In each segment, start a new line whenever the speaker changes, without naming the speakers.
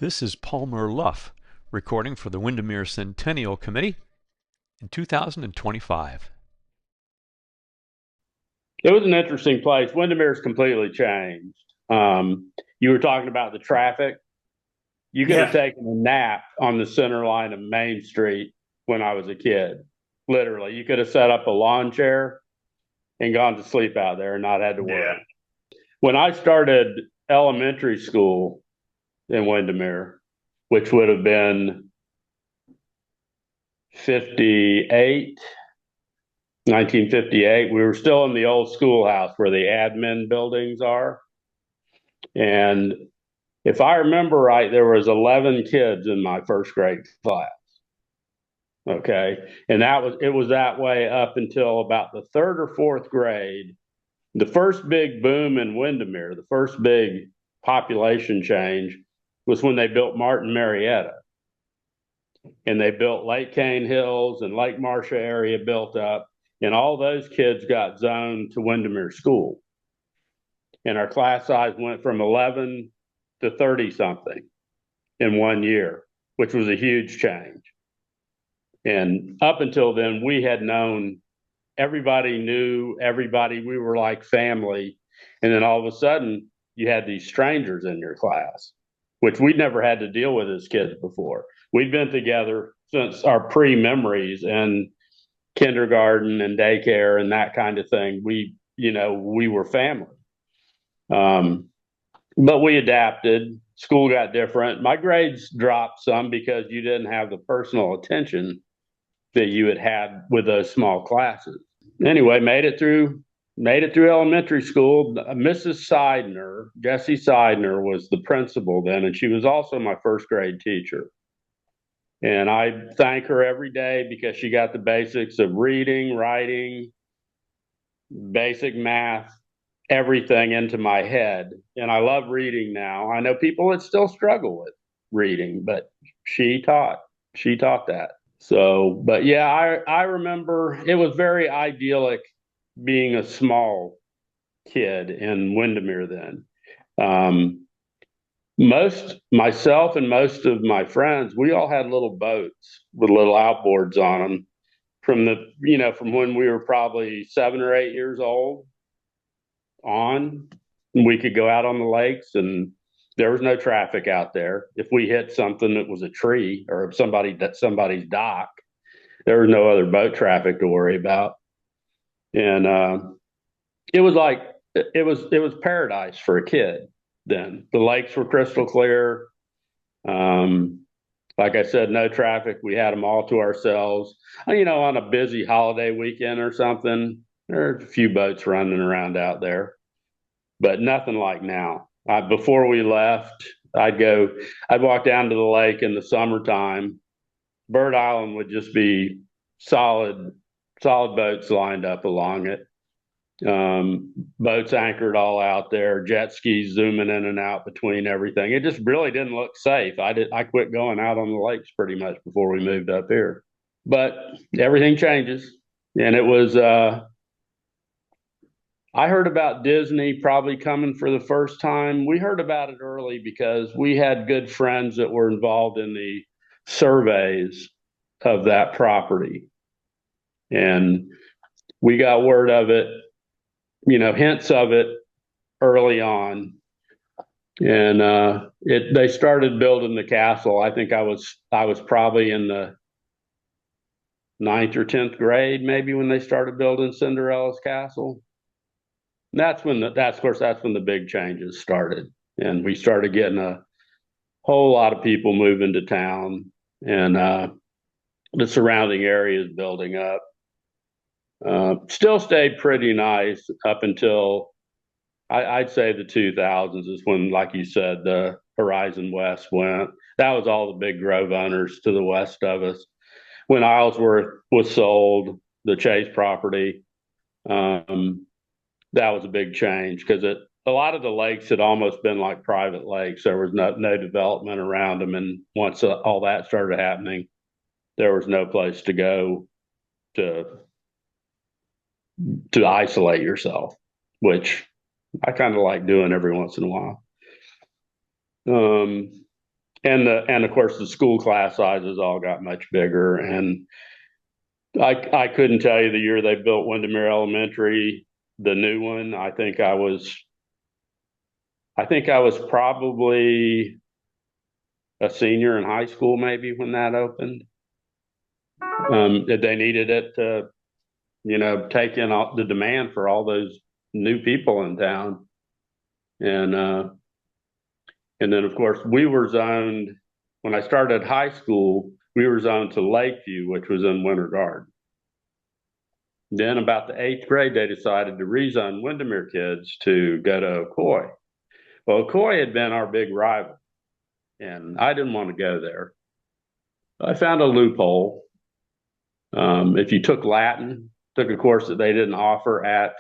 This is Palmer Luff, recording for the Windermere Centennial Committee in 2025.
It was an interesting place. Windermere's completely changed. You were talking about the traffic. You could have
Yeah.
taken a nap on the center line of Main Street when I was a kid. Literally, you could have set up a lawn chair and gone to sleep out there and not had to
Yeah.
worry. When I started elementary school in Windermere, which would have been 58, 1958, we were still in the old schoolhouse where the admin buildings are. And if I remember right, there was 11 kids in my first grade class. Okay. And it was that way up until about the third or fourth grade. The first big boom in Windermere, the first big population change was when they built Martin Marietta. And they built Lake Cane Hills and Lake Marcia area built up. And all those kids got zoned to Windermere School. And our class size went from 11 to 30 something in 1 year, which was a huge change. And up until then, we had known everybody, knew everybody. We were like family. And then all of a sudden, you had these strangers in your class, which we'd never had to deal with as kids before. We'd been together since our pre memories and kindergarten and daycare and that kind of thing. We were family. Um, but we adapted. School got different. My grades dropped some because you didn't have the personal attention that you had with those small classes. Anyway, made it through elementary school. Mrs. Seidner, Jessie Seidner, was the principal then, and she was also my first grade teacher. And I thank her every day because she got the basics of reading, writing, basic math, everything into my head. And I love reading now. I know people that still struggle with reading, but she taught. She taught that. So, but yeah, I remember it was very idyllic being a small kid in Windermere then. Um, myself and most of my friends, we all had little boats with little outboards on them from when we were probably 7 or 8 years old on. We could go out on the lakes and there was no traffic out there. If we hit something that was a tree or somebody's dock, there was no other boat traffic to worry about. And it was like it was paradise for a kid then. The lakes were crystal clear. Um, like I said, no traffic. We had them all to ourselves. On a busy holiday weekend or something, there are a few boats running around out there, but nothing like now. Before we left, I'd walk down to the lake in the summertime. Bird Island would just be solid, solid boats lined up along it. Boats anchored all out there, jet skis zooming in and out between everything. It just really didn't look safe. I quit going out on the lakes pretty much before we moved up here. But everything changes. And it was I heard about Disney probably coming for the first time. We heard about it early because we had good friends that were involved in the surveys of that property. And we got word of it, hints of it early on. And they started building the castle. I think I was probably in the ninth or 10th grade, maybe when they started building Cinderella's castle. And that's when the big changes started. And we started getting a whole lot of people moving to town and the surrounding areas building up. Still stayed pretty nice up until I'd say the 2000s is when, like you said, the Horizon West went. That was all the big grove owners to the west of us. When Islesworth was sold, the Chase property, um, that was a big change because a lot of the lakes had almost been like private lakes. There was no development around them, and once all that started happening, there was no place to go to isolate yourself, which I kind of like doing every once in a while. Um, and of course the school class sizes all got much bigger. And I couldn't tell you the year they built Windermere Elementary, the new one. I think I was probably a senior in high school maybe when that opened. They needed it to, take in all the demand for all those new people in town. And and then of course we were zoned when I started high school, we were zoned to Lakeview, which was in Winter Garden. Then about the eighth grade, they decided to rezone Windermere kids to go to Ocoy. Well, Ocoy had been our big rival, and I didn't want to go there. I found a loophole. If you took Latin, took a course that they didn't offer at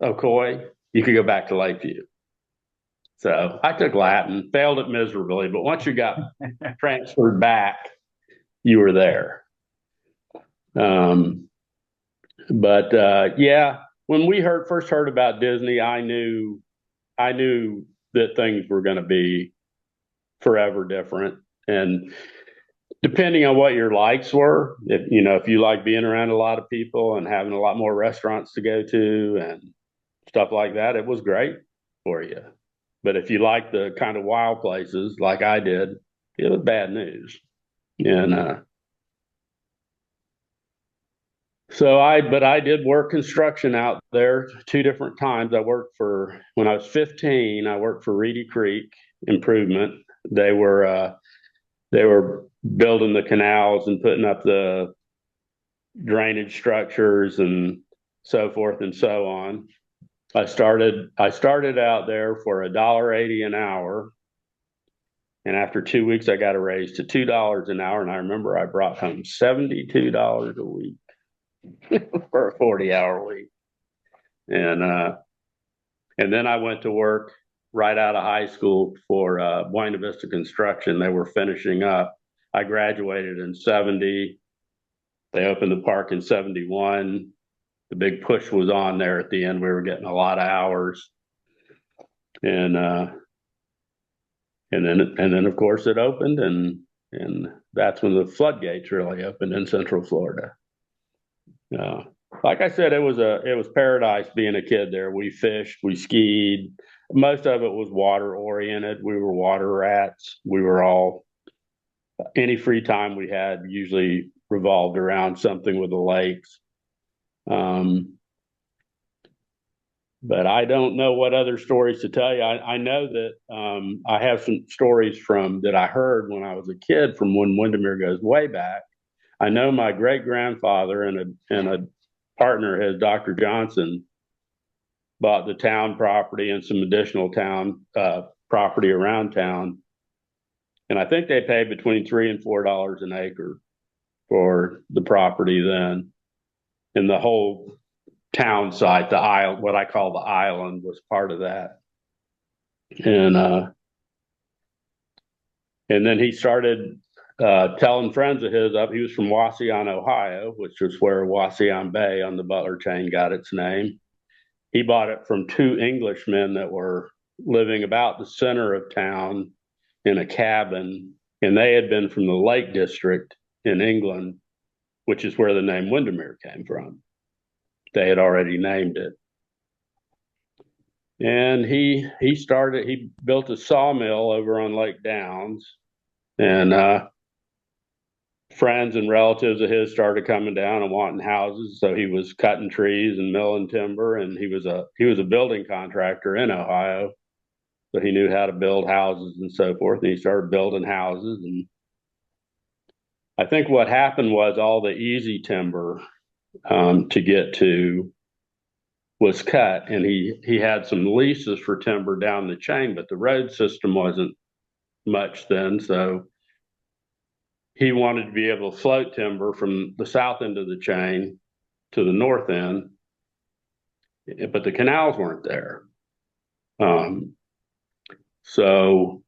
Ocoy, you could go back to Lakeview. So I took Latin, failed it miserably, but once you got transferred back, you were there. But yeah, when we first heard about Disney, I knew that things were going to be forever different. And depending on what your likes were, if you like being around a lot of people and having a lot more restaurants to go to and stuff like that, it was great for you. But if you like the kind of wild places like I did, it was bad news. And but I did work construction out there two different times. When I was 15, I worked for Reedy Creek Improvement. They were building the canals and putting up the drainage structures and so forth and so on. I started out there for $1.80 an hour, and after 2 weeks, I got a raise to $2 an hour. And I remember I brought home $72 a week for a 40-hour week. And then I went to work right out of high school for Buena Vista Construction. They were finishing up. I graduated in 70. They opened the park in 71. The big push was on there at the end. We were getting a lot of hours. And then of course it opened, and that's when the floodgates really opened in Central Florida. Uh, like I said, it was paradise being a kid there. We fished, we skied. Most of it was water oriented. We were water rats. Any free time we had usually revolved around something with the lakes. But I don't know what other stories to tell you. I know that I have some stories that I heard when I was a kid from when Windermere goes way back. I know my great grandfather and a partner, his Dr. Johnson, bought the town property and some additional town property around town, and I think they paid between $3 and $4 an acre for the property then, and the whole town site, the island, what I call the island, was part of that. And then he started telling friends of his up. He was from Wauseon, Ohio, which is where Wauseon Bay on the Butler chain got its name. He bought it from two Englishmen that were living about the center of town in a cabin, and they had been from the Lake District in England, which is where the name Windermere came from. They had already named it. And he built a sawmill over on Lake Downs, and friends and relatives of his started coming down and wanting houses. So he was cutting trees and milling timber, and he was a building contractor in Ohio, so he knew how to build houses and so forth. And he started building houses, and I think what happened was all the easy timber to get to was cut, and he had some leases for timber down the chain, but the road system wasn't much then, so he wanted to be able to float timber from the south end of the chain to the north end, but the canals weren't there. So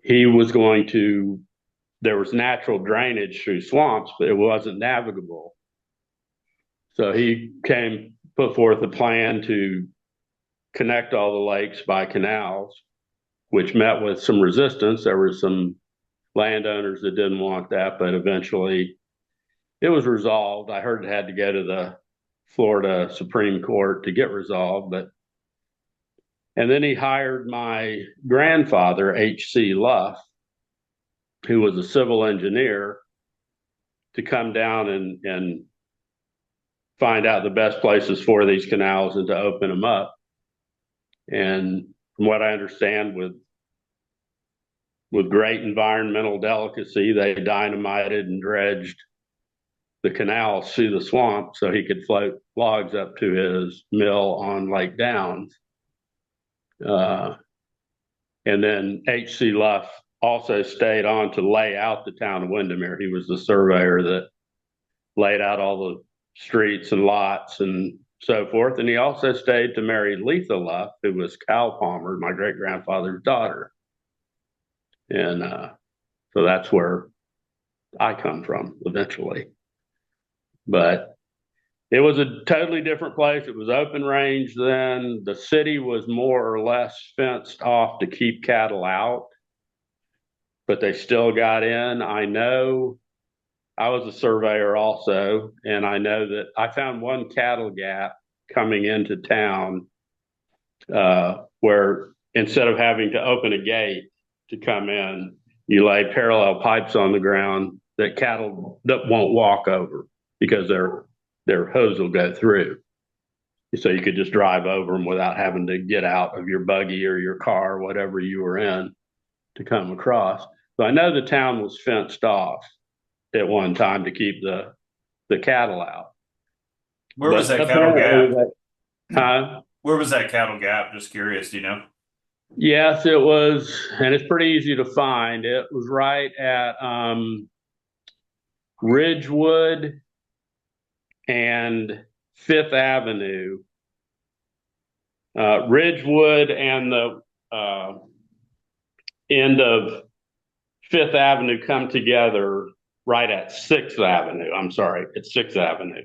he was going to, there was natural drainage through swamps, but it wasn't navigable. So he put forth a plan to connect all the lakes by canals, which met with some resistance. There were some landowners that didn't want that, but eventually it was resolved. I heard it had to go to the Florida Supreme Court to get resolved, but and then he hired my grandfather, H.C. Luff, who was a civil engineer, to come down and find out the best places for these canals and to open them up. And from what I understand, with great environmental delicacy, they dynamited and dredged the canals through the swamp so he could float logs up to his mill on Lake Downs. And then H.C. Luff also stayed on to lay out the town of Windermere. He was the surveyor that laid out all the streets and lots and so forth. And he also stayed to marry Letha Luff, who was Cal Palmer, my great grandfather's daughter. And so that's where I come from eventually. But it was a totally different place. It was open range then. The city was more or less fenced off to keep cattle out, but they still got in. I know I was a surveyor also, and I know that I found one cattle gap coming into town where instead of having to open a gate to come in, you lay parallel pipes on the ground that cattle that won't walk over because their hose will go through. So you could just drive over them without having to get out of your buggy or your car, whatever you were in, to come across. So I know the town was fenced off at one time to keep the cattle out.
Where was that cattle gap?
Huh?
Where was that cattle gap? Just curious, do you know?
Yes, it was, and it's pretty easy to find. It was right at Ridgewood and Fifth Avenue. Ridgewood and the end of Fifth Avenue come together right at Sixth Avenue. I'm sorry, it's Sixth Avenue.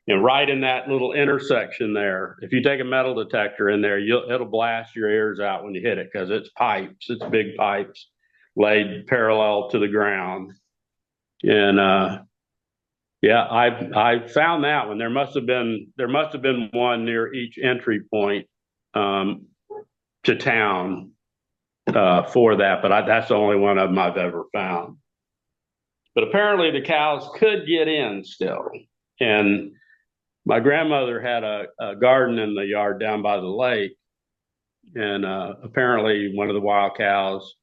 And right in that little intersection there, if you take a metal detector in there, it'll blast your ears out when you hit it because it's pipes, it's big pipes laid parallel to the ground. And yeah, I found that one. There must have been one near each entry point to town for that, but that's the only one of them I've ever found. But apparently the cows could get in still, and my grandmother had a garden in the yard down by the lake, and apparently one of the wild cows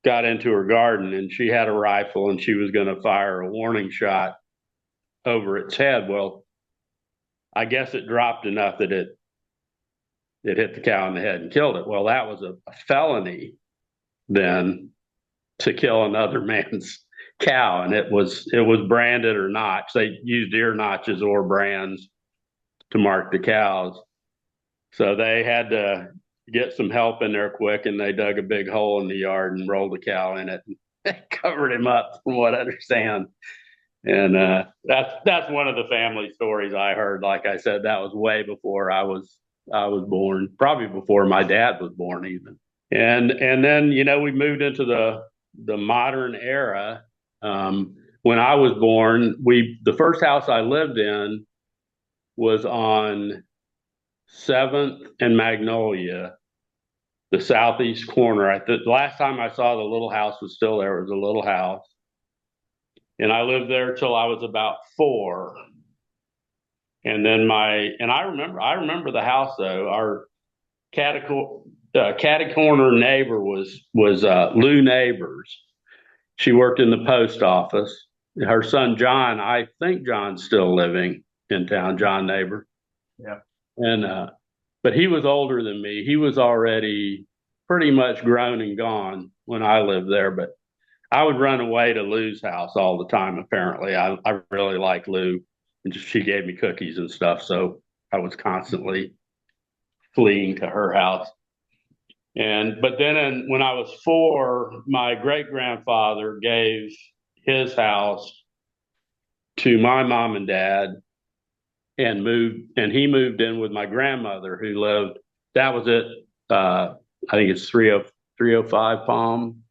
got into her garden, and she had a rifle, and she was going to fire a warning shot over its head. Well, I guess it dropped enough that it hit the cow in the head and killed it. Well, that was a felony then to kill another man's cow, and it was branded or notched. They used ear notches or brands to mark the cows. So they had to get some help in there quick, and they dug a big hole in the yard and rolled the cow in it and covered him up, from what I understand. And that's one of the family stories I heard. Like I said, that was way before I was born, probably before my dad was born even. And then we moved into the modern era. When I was born, the first house I lived in was on 7th and Magnolia, the southeast corner. The last time I saw the little house was still there. It was a little house. And I lived there till I was about 4. And then I remember the house though. Our catty corner neighbor was Lou Neighbors. She worked in the post office. Her son John, I think John's still living in town, John Neighbor.
Yeah.
And but he was older than me. He was already pretty much grown and gone when I lived there. But I would run away to Lou's house all the time. Apparently, I really like Lou, and she gave me cookies and stuff. So I was constantly fleeing to her house. But then when I was 4, my great grandfather gave his house to my mom and dad and he moved in with my grandmother who lived, that was it, I think it's 305 Palm.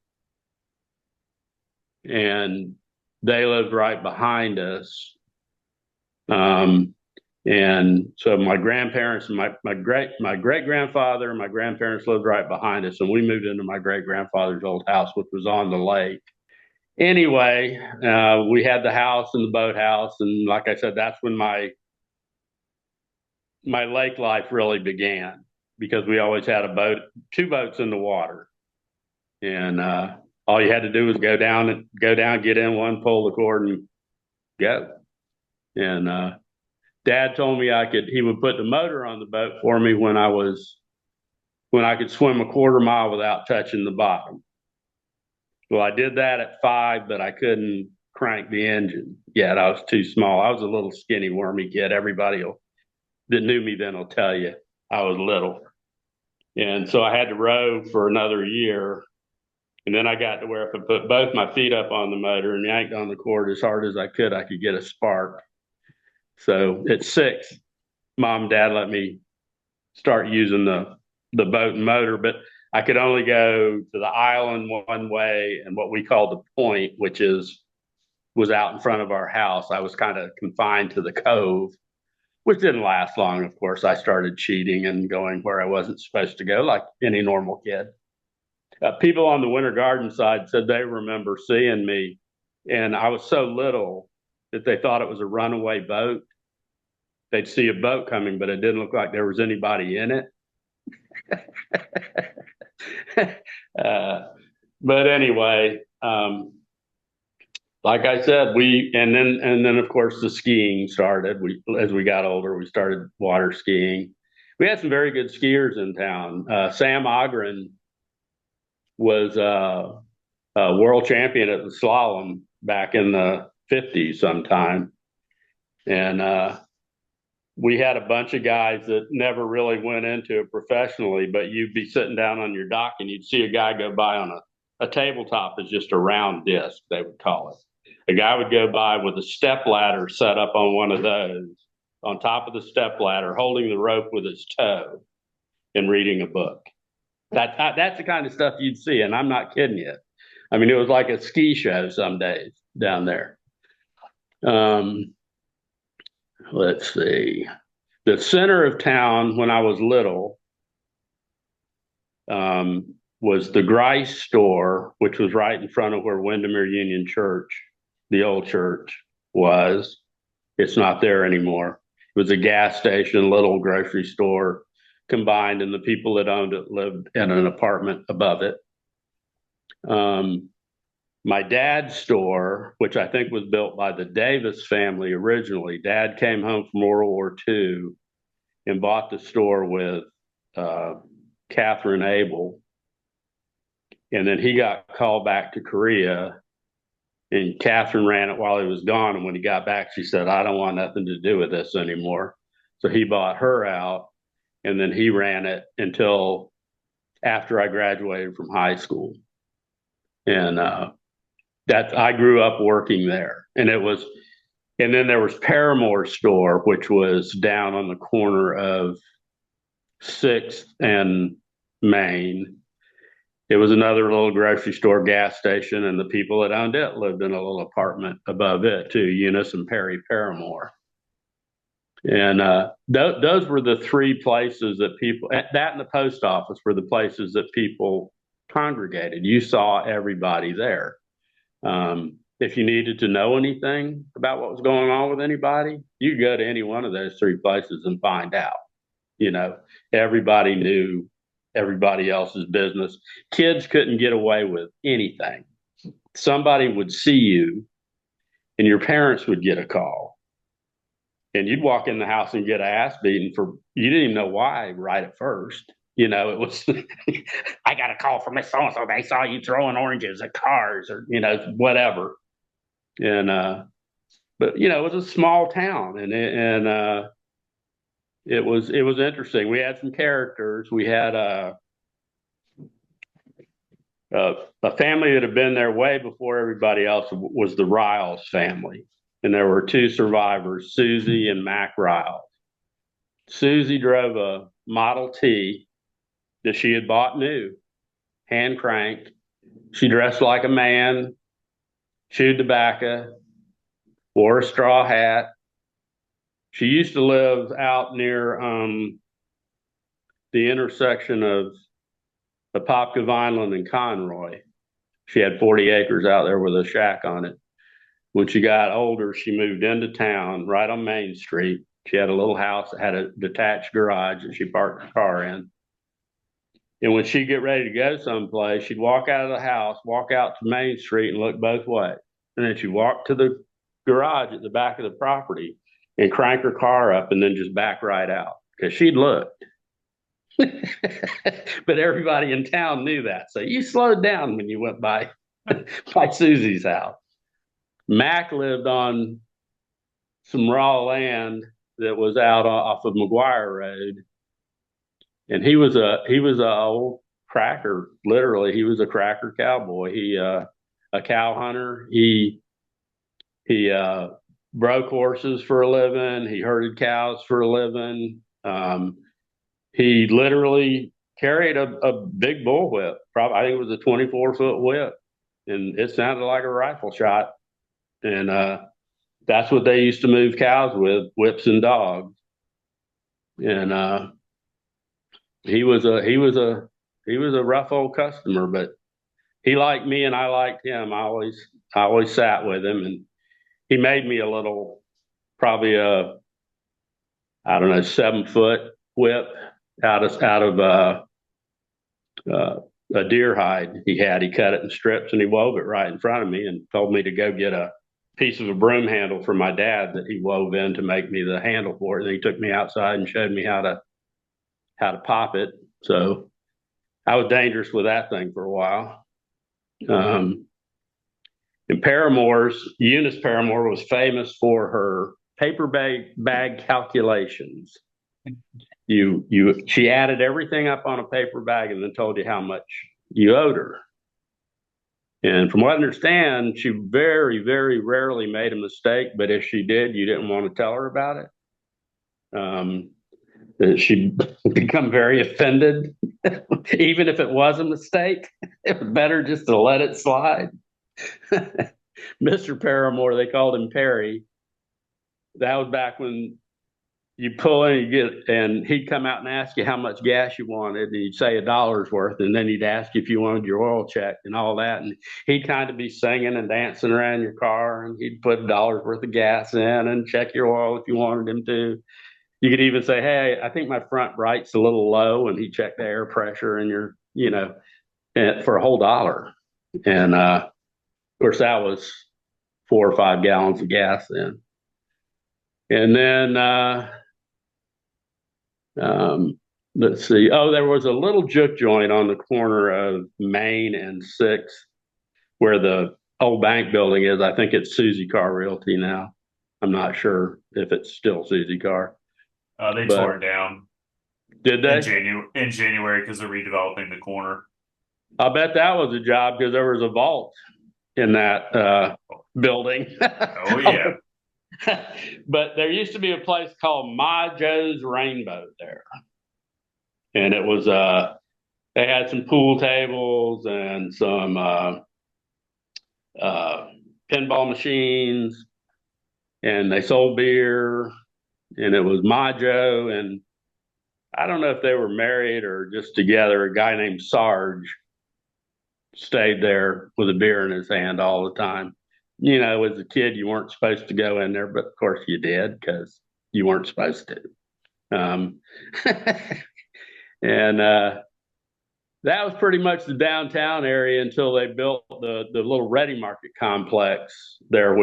And they lived right behind us. And so my grandparents and my great grandfather and my grandparents lived right behind us, and we moved into my great grandfather's old house, which was on the lake. Anyway, we had the house and the boathouse, and like I said, that's when my lake life really began, because we always had two boats in the water, and all you had to do was go down, get in one, pull the cord, and go. And Dad told me he would put the motor on the boat for me when I could swim a quarter mile without touching the bottom. Well, I did that at 5, but I couldn't crank the engine yet. I was too small. I was a little skinny, wormy kid. Everybody that knew me then will tell you I was little. And so I had to row for another year. And then I got to where if I put both my feet up on the motor and yanked on the cord as hard as I could get a spark. So at 6, Mom and Dad let me start using the boat and motor, but I could only go to the island one way and what we call the point, which was out in front of our house. I was kind of confined to the cove, which didn't last long. Of course, I started cheating and going where I wasn't supposed to go, like any normal kid. People on the Winter Garden side said they remember seeing me, and I was so little that they thought it was a runaway boat. They'd see a boat coming, but it didn't look like there was anybody in it. But anyway, like I said, and then of course the skiing started. As we got older, we started water skiing. We had some very good skiers in town. Sam Ogren was a world champion at the slalom back in the 50s sometime. And we had a bunch of guys that never really went into it professionally, but you'd be sitting down on your dock and you'd see a guy go by on a tabletop is just a round disc, they would call it. A guy would go by with a step ladder set up on one of those, on top of the step ladder, holding the rope with his toe and reading a book. That's the kind of stuff you'd see, and I'm not kidding you. I mean, it was like a ski show some days down there. Let's see. The center of town when I was little was the Grice store, which was right in front of where Windermere Union Church, the old church, was. It's not there anymore. It was a gas station, little grocery store combined, and the people that owned it lived in an apartment above it. My dad's store, which I think was built by the Davis family originally, Dad came home from World War II and bought the store with Catherine Abel. And then he got called back to Korea, and Catherine ran it while he was gone. And when he got back, she said, I don't want nothing to do with this anymore. So he bought her out, and then he ran it until after I graduated from high school. And I grew up working there. And then there was Paramore's store, which was down on the corner of 6th and Main. It was another little grocery store, gas station, and the people that owned it lived in a little apartment above it too, Eunice and Perry Paramore. And those were the 3 places that people, that and the post office were the places that people congregated. You saw everybody there. If you needed to know anything about what was going on with anybody, you could go to any one of those 3 places and find out. Everybody knew everybody else's business. Kids couldn't get away with anything. Somebody would see you and your parents would get a call. And you'd walk in the house and get ass beaten you didn't even know why right at first. It was, I got a call from Miss So-and-so. They saw you throwing oranges at cars or, whatever. And, but, it was a small town and it was interesting. We had some characters. We had a family that had been there way before everybody else was the Riles family. And there were 2 survivors, Susie and Mac Riles. Susie drove a Model T that she had bought new, hand cranked. She dressed like a man, chewed tobacco, wore a straw hat. She used to live out near the intersection of Apopka Vineland and Conroy. She had 40 acres out there with a shack on it. When she got older, she moved into town right on Main Street. She had a little house that had a detached garage that she parked her car in. And when she'd get ready to go someplace, she'd walk out of the house, walk out to Main Street and look both ways. And then she'd walk to the garage at the back of the property and crank her car up and then just back right out because she'd looked. But everybody in town knew that. So you slowed down when you went by Susie's house. Mac lived on some raw land that was out off of McGuire Road. And he was a old cracker. Literally, he was a cracker cowboy. He a cow hunter. He broke horses for a living. He herded cows for a living. He literally carried a big bullwhip. Probably, I think it was a 24-foot whip, and it sounded like a rifle shot. And that's what they used to move cows with, whips and dogs. And he was a rough old customer, but he liked me and I liked him. I always sat with him, and he made me a little, probably a, I don't know, 7-foot whip out of a deer hide he had. He cut it in strips and he wove it right in front of me and told me to go get a piece of a broom handle from my dad that he wove in to make me the handle for it. And he took me outside and showed me how to pop it. So I was dangerous with that thing for a while. And Eunice Paramore was famous for her paper bag calculations. She added everything up on a paper bag and then told you how much you owed her. And from what I understand, she very, very rarely made a mistake, but if she did, you didn't want to tell her about it. She'd become very offended, even if it was a mistake. It was better just to let it slide. Mr. Paramore, they called him Perry. That was back when you pull in and he'd come out and ask you how much gas you wanted, and you'd say $1 worth, and then he'd ask you if you wanted your oil checked and all that. And he'd kind of be singing and dancing around your car, and he'd put $1 worth of gas in and check your oil if you wanted him to. You could even say, "Hey, I think my front bright's a little low," and he'd check the air pressure and for a whole $1. And of course, that was 4 or 5 gallons of gas then. And then let's see. Oh, there was a little juke joint on the corner of Main and 6th where the old bank building is. I think it's Susie Carr Realty now. I'm not sure if it's still Susie Carr.
They tore it down.
Did they?
In January because they're redeveloping the corner.
I bet that was a job because there was a vault in that building.
Oh, yeah.
But there used to be a place called My Joe's Rainbow there. And it was, they had some pool tables and some pinball machines, and they sold beer, and it was My Joe. And I don't know if they were married or just together. A guy named Sarge stayed there with a beer in his hand all the time. As a kid, you weren't supposed to go in there, but of course you did because you weren't supposed to. And that was pretty much the downtown area until they built the little Ready Market complex there,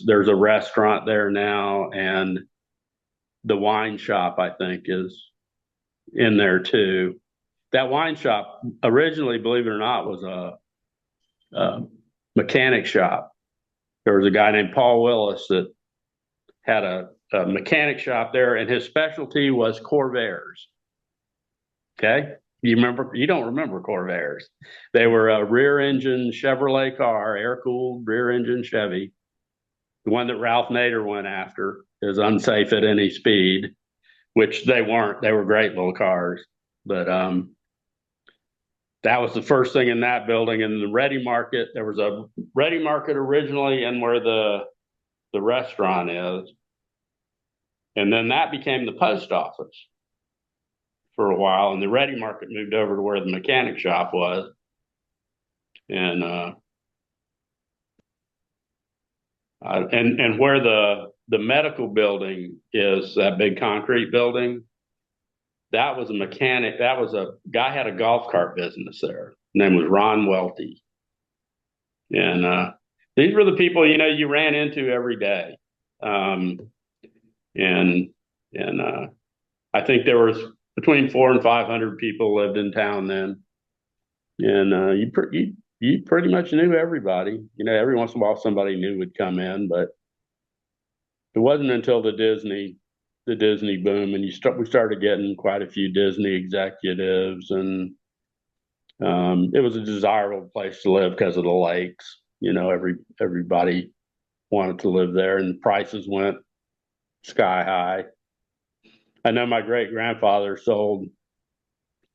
there's a restaurant there now, and the wine shop, I think, is in there too. That wine shop originally, believe it or not, was a mechanic shop. There was a guy named Paul Willis that had a mechanic shop there, and his specialty was Corvairs. Okay, you don't remember Corvairs? They were a rear-engine Chevrolet car, air-cooled rear-engine Chevy. The one that Ralph Nader went after is unsafe at any speed, which they weren't. They were great little cars, but that was the first thing in that building. And the Ready Market, there was a Ready Market originally, and where the restaurant is, and then that became the post office for a while, and the Ready Market moved over to where the mechanic shop was, and and where the medical building is, that big concrete building, that was a mechanic. That was a guy had a golf cart business there. His name was Ron Welty, and these were the people you ran into every day, um, and I think there was between 400 and 500 people lived in town then, and you pretty much knew everybody. Every once in a while somebody new would come in, but it wasn't until the Disney boom, and we started getting quite a few Disney executives, and it was a desirable place to live because of the lakes. Everybody wanted to live there, and prices went sky high. I know my great grandfather sold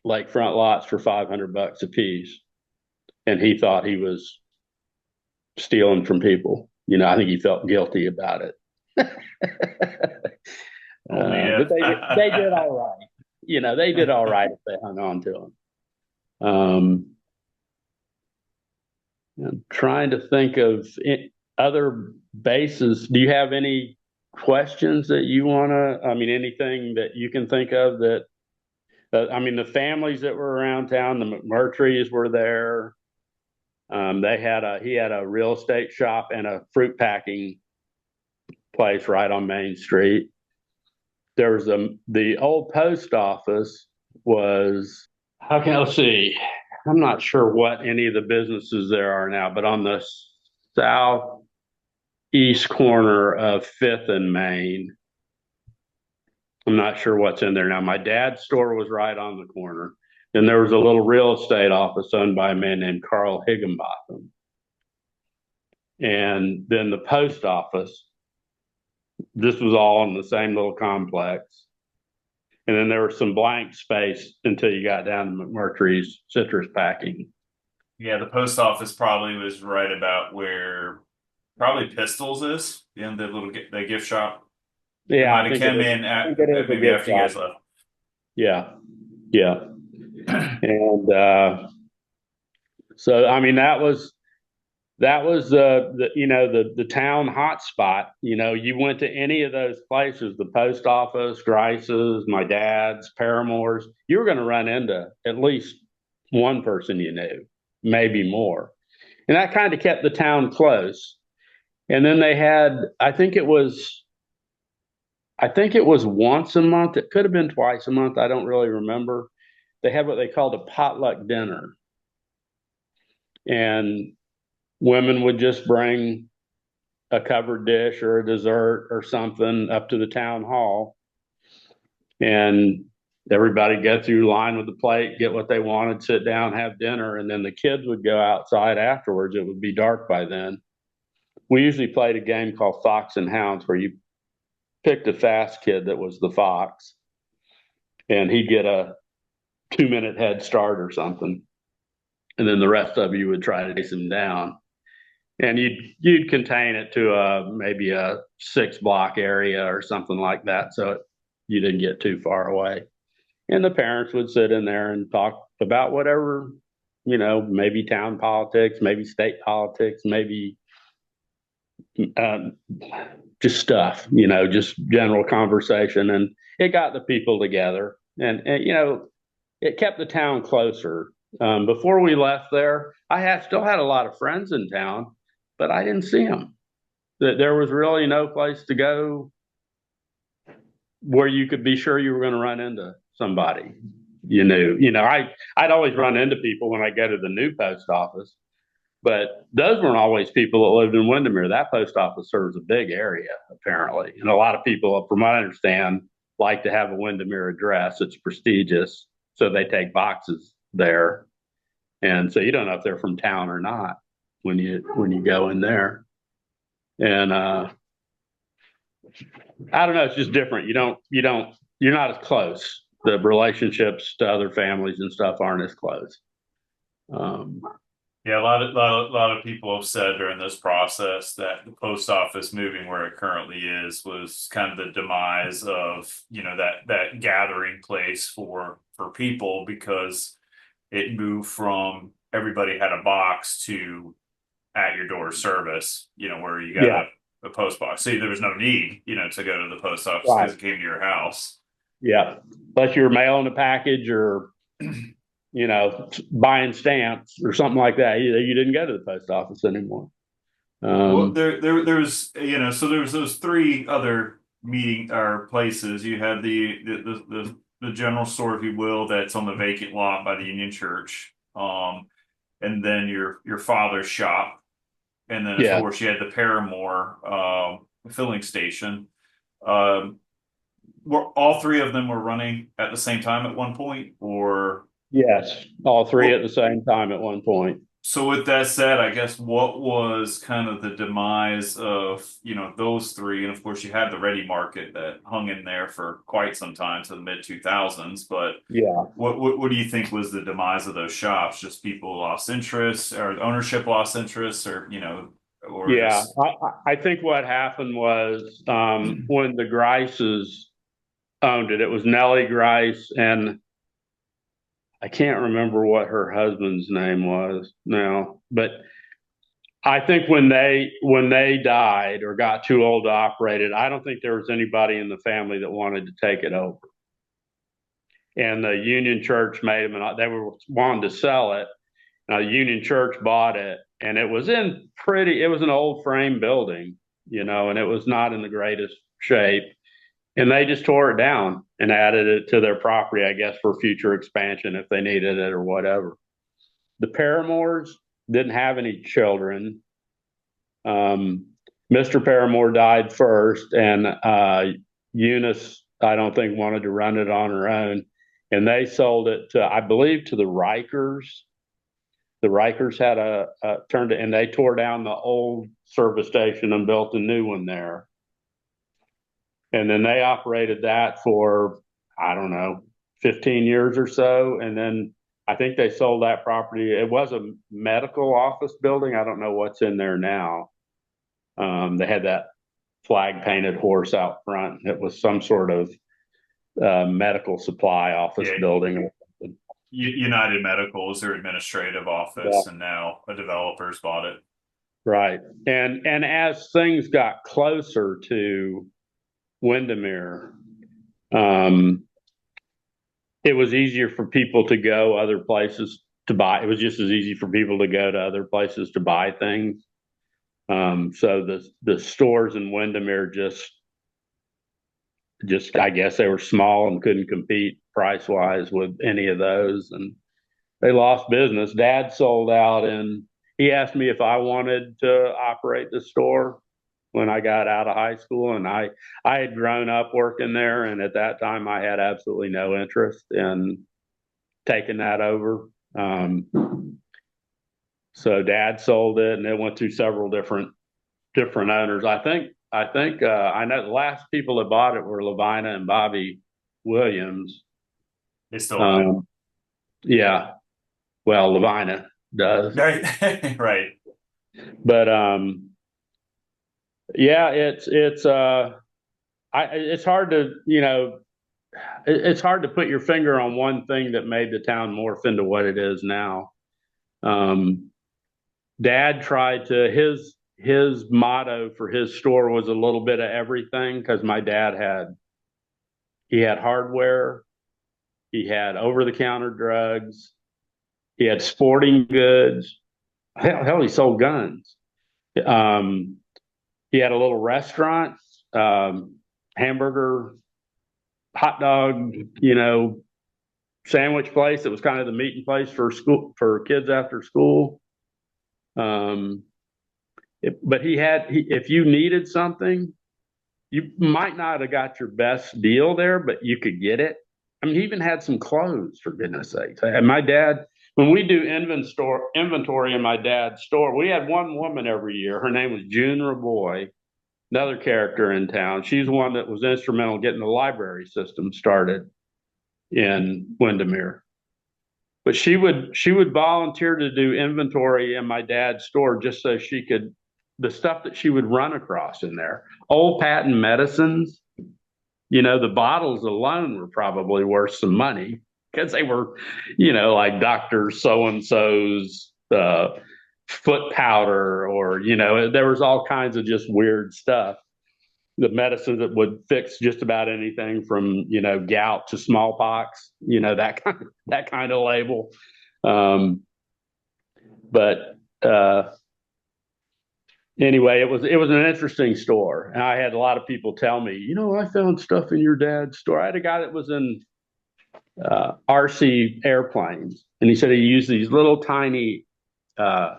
lakefront lots for $500 a piece, and he thought he was stealing from people. I think he felt guilty about it. But they did all right. They did all right if they hung on to them. I'm trying to think of other bases. Do you have any questions that you want to? I mean, anything that you can think of that? I mean, the families that were around town, the McMurtry's were there. He had a real estate shop and a fruit packing place right on Main Street. There was the old post office was, let's see, I'm not sure what any of the businesses there are now, but on the southeast corner of 5th and Main, I'm not sure what's in there now. My dad's store was right on the corner. And there was a little real estate office owned by a man named Carl Higginbotham. And then the post office, this was all in the same little complex. And then there was some blank space until you got down to McMurtry's citrus packing.
Yeah, the post office probably was right about where probably Pistols is. Yeah, the gift shop.
Yeah,
might have come in maybe after you guys left.
Yeah. And so I mean that was the town hotspot. You went to any of those places, the post office, Grice's, my dad's, Paramore's, you were going to run into at least one person you knew, maybe more. And that kind of kept the town close. And then they had, I think it was once a month. It could have been twice a month. I don't really remember. They had what they called a potluck dinner. And women would just bring a covered dish or a dessert or something up to the town hall. And everybody go through line with the plate, get what they wanted, sit down, have dinner. And then the kids would go outside afterwards. It would be dark by then. We usually played a game called Fox and Hounds, where you picked a fast kid that was the fox, and he'd get a 2-minute head start or something. And then the rest of you would try to chase him down. And you'd contain it to maybe a 6-block area or something like that, so you didn't get too far away. And the parents would sit in there and talk about whatever, maybe town politics, maybe state politics, maybe just stuff, just general conversation. And it got the people together, and it kept the town closer. Before we left there, I still had a lot of friends in town, but I didn't see them. There was really no place to go where you could be sure you were going to run into somebody you knew. I'd always run into people when I go to the new post office, but those weren't always people that lived in Windermere. That post office serves a big area, apparently. And a lot of people, from what I understand, like to have a Windermere address. It's prestigious, so they take boxes there. And so you don't know if they're from town or not when you go in there. And I don't know, it's just different. You're not as close. The relationships to other families and stuff aren't as close. Um,
Yeah, a lot of people have said during this process that the post office moving where it currently is was kind of the demise of, that gathering place for people, because it moved from everybody had a box to at your door service, where you got
yeah,
a post box. See, there was no need, to go to the post office
right.
because it came to your house.
Yeah. Unless you're mailing a package or, buying stamps or something like that, you didn't go to the post office anymore.
Well,
Um,
there was, so there was those three other meeting or places. You had the general store, if you will, that's on the vacant lot by the Union Church. And then your father's shop, and then of
yeah.
course you had the Paramore filling station. Um, were all three of them were running at the same time at one point, or
Yes. All three at
well,
the same time at one point.
so with that said, I guess what was kind of the demise of, those three? And of course you had the Ready Market that hung in there for quite some time to the mid 2000s, but
Yeah.
what do you think was the demise of those shops? Just people lost interest, or ownership lost interest, or or
Yeah.
just
I think what happened was when the Grices owned it, it was Nellie Grice, and I can't remember what her husband's name was now, but I think when they died or got too old to operate it, I don't think there was anybody in the family that wanted to take it over. And the Union Church made them, and they were wanting to sell it. The Union Church bought it, and it was it was an old frame building, and it was not in the greatest shape. And they just tore it down and added it to their property, I guess, for future expansion if they needed it or whatever. The Paramores didn't have any children. Um, Mr. Paramore died first, and Eunice, I don't think, wanted to run it on her own. And they sold it to, I believe, to the Rikers. The Rikers had turned it, and they tore down the old service station and built a new one there. And then they operated that for, I don't know, 15 years or so. And then I think they sold that property. It was a medical office building. I don't know what's in there now. They had that flag painted horse out front. It was some sort of medical supply office
yeah.
building.
United Medical is their administrative
Yeah.
office, and now a developer's bought it.
Right. And as things got closer to Windermere, um, it was easier for people to go other places to buy. It was just as easy for people to go to other places to buy things. So the stores in Windermere just I guess they were small and couldn't compete price wise with any of those, and they lost business. Dad sold out, and he asked me if I wanted to operate the store when I got out of high school, and I had grown up working there, and at that time I had absolutely no interest in taking that over. So Dad sold it, and it went through several different owners. I think I know the last people that bought it were Levina and Bobby Williams.
They still own it.
Yeah, well, Levina does,
Right. Right.
but yeah, it's hard to it's hard to put your finger on one thing that made the town morph into what it is now. Um, Dad tried to his motto for his store was a little bit of everything because my dad he had hardware, he had over the counter drugs, he had sporting goods. Hell, he sold guns. Um, he had a little restaurant, hamburger, hot dog, sandwich place that was kind of the meeting place for school for kids after school. Um, but if you needed something, you might not have got your best deal there, but you could get it. I mean, he even had some clothes, for goodness sakes. And my dad, when we do inventory in my dad's store, we had one woman every year. Her name was June Raboy, another character in town. She's one that was instrumental in getting the library system started in Windermere. But she would volunteer to do inventory in my dad's store just so she could the stuff that she would run across in there. Old patent medicines, the bottles alone were probably worth some money because they were, like Dr. So and so's foot powder, or, there was all kinds of just weird stuff. The medicine that would fix just about anything from, gout to smallpox, that kind of label. Um, but anyway, it was an interesting store, and I had a lot of people tell me, I found stuff in your dad's store. I had a guy that was in RC airplanes, and he said he used these little tiny uh,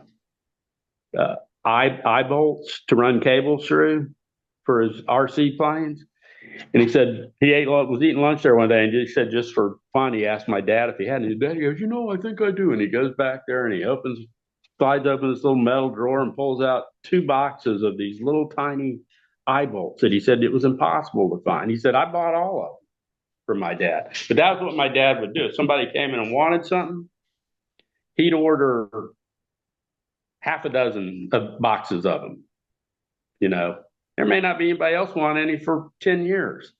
eye bolts to run cables through for his RC planes. And he said was eating lunch there one day, and he said just for fun, he asked my dad if he had any. His dad goes, I think I do. And he goes back there and he slides open this little metal drawer and pulls out 2 boxes of these little tiny eye bolts that he said it was impossible to find. He said, I bought all of them for my dad. But that was what my dad would do. If somebody came in and wanted something, he'd order half a dozen of boxes of them. There may not be anybody else want any for 10 years,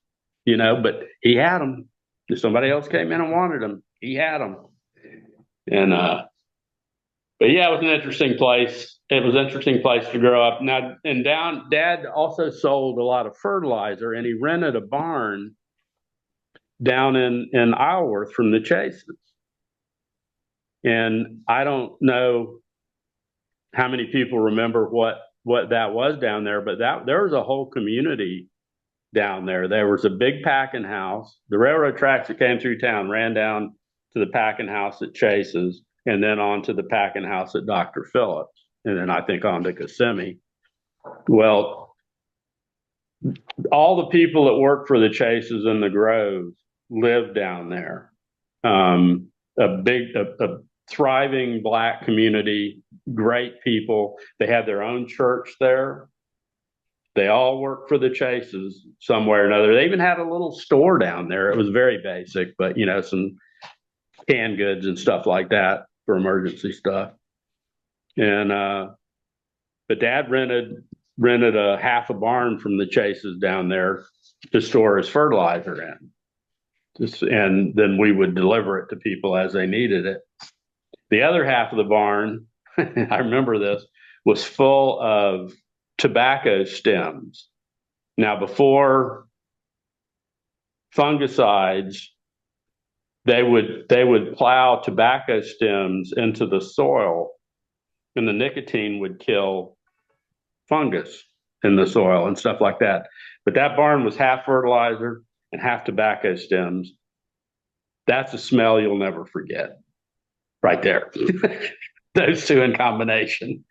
but he had them. If somebody else came in and wanted them, he had them. And, but yeah, it was an interesting place. It was an interesting place to grow up. Now, and Dad also sold a lot of fertilizer, and he rented a barn down in Isleworth from the Chases. And I don't know how many people remember what that was down there, but there was a whole community down there. There was a big packing house. The railroad tracks that came through town ran down to the packing house at Chase's, and then on to the packing house at Dr. Phillips, and then I think on to Kissimmee. Well, all the people that worked for the Chases and the Groves lived down there. A thriving Black community, great people. They had their own church there. They all worked for the Chases some way or another. They even had a little store down there. It was very basic, but some canned goods and stuff like that for emergency stuff. And but Dad rented a half a barn from the Chases down there to store his fertilizer in. And then we would deliver it to people as they needed it. The other half of the barn, I remember this, was full of tobacco stems. Now, before fungicides, they would plow tobacco stems into the soil, and the nicotine would kill fungus in the soil and stuff like that. But that barn was half fertilizer and half tobacco stems. That's a smell you'll never forget. Right there. Those two in combination.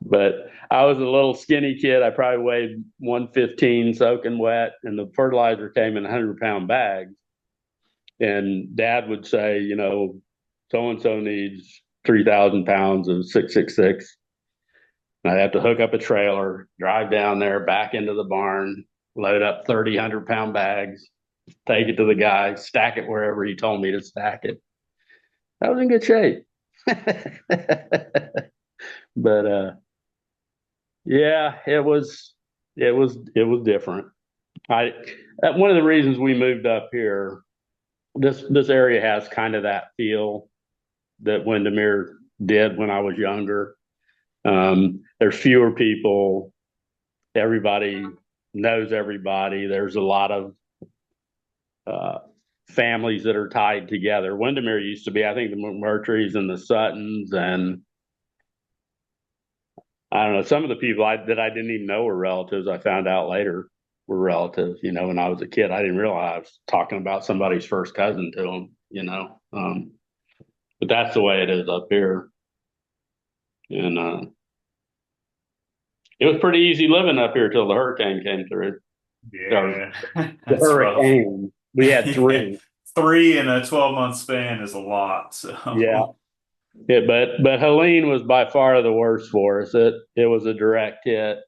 But I was a little skinny kid. I probably weighed 115 soaking wet, and the fertilizer came in 100-pound bags. And Dad would say, so-and-so needs 3,000 pounds of 666. And I'd have to hook up a trailer, drive down there, back into the barn, load up 30 100-pound bags, take it to the guy, stack it wherever he told me to stack it. I was in good shape. But yeah, it was different. One of the reasons we moved up here, this area has kind of that feel that Windermere did when I was younger. There's fewer people. Everybody knows everybody. There's a lot of families that are tied together. Windermere used to be, I think, the McMurtrys and the Suttons, and I don't know, some of the people that I didn't even know were relatives. I found out later were relatives. When I was a kid, I didn't realize I was talking about somebody's first cousin to them. But that's the way it is up here, and it was pretty easy living up here till the hurricane came through.
Yeah,
The hurricane. Rough. We had three.
Yeah. 3 in a 12-month span is a lot. So.
Yeah. But Helene was by far the worst for us. It was a direct hit.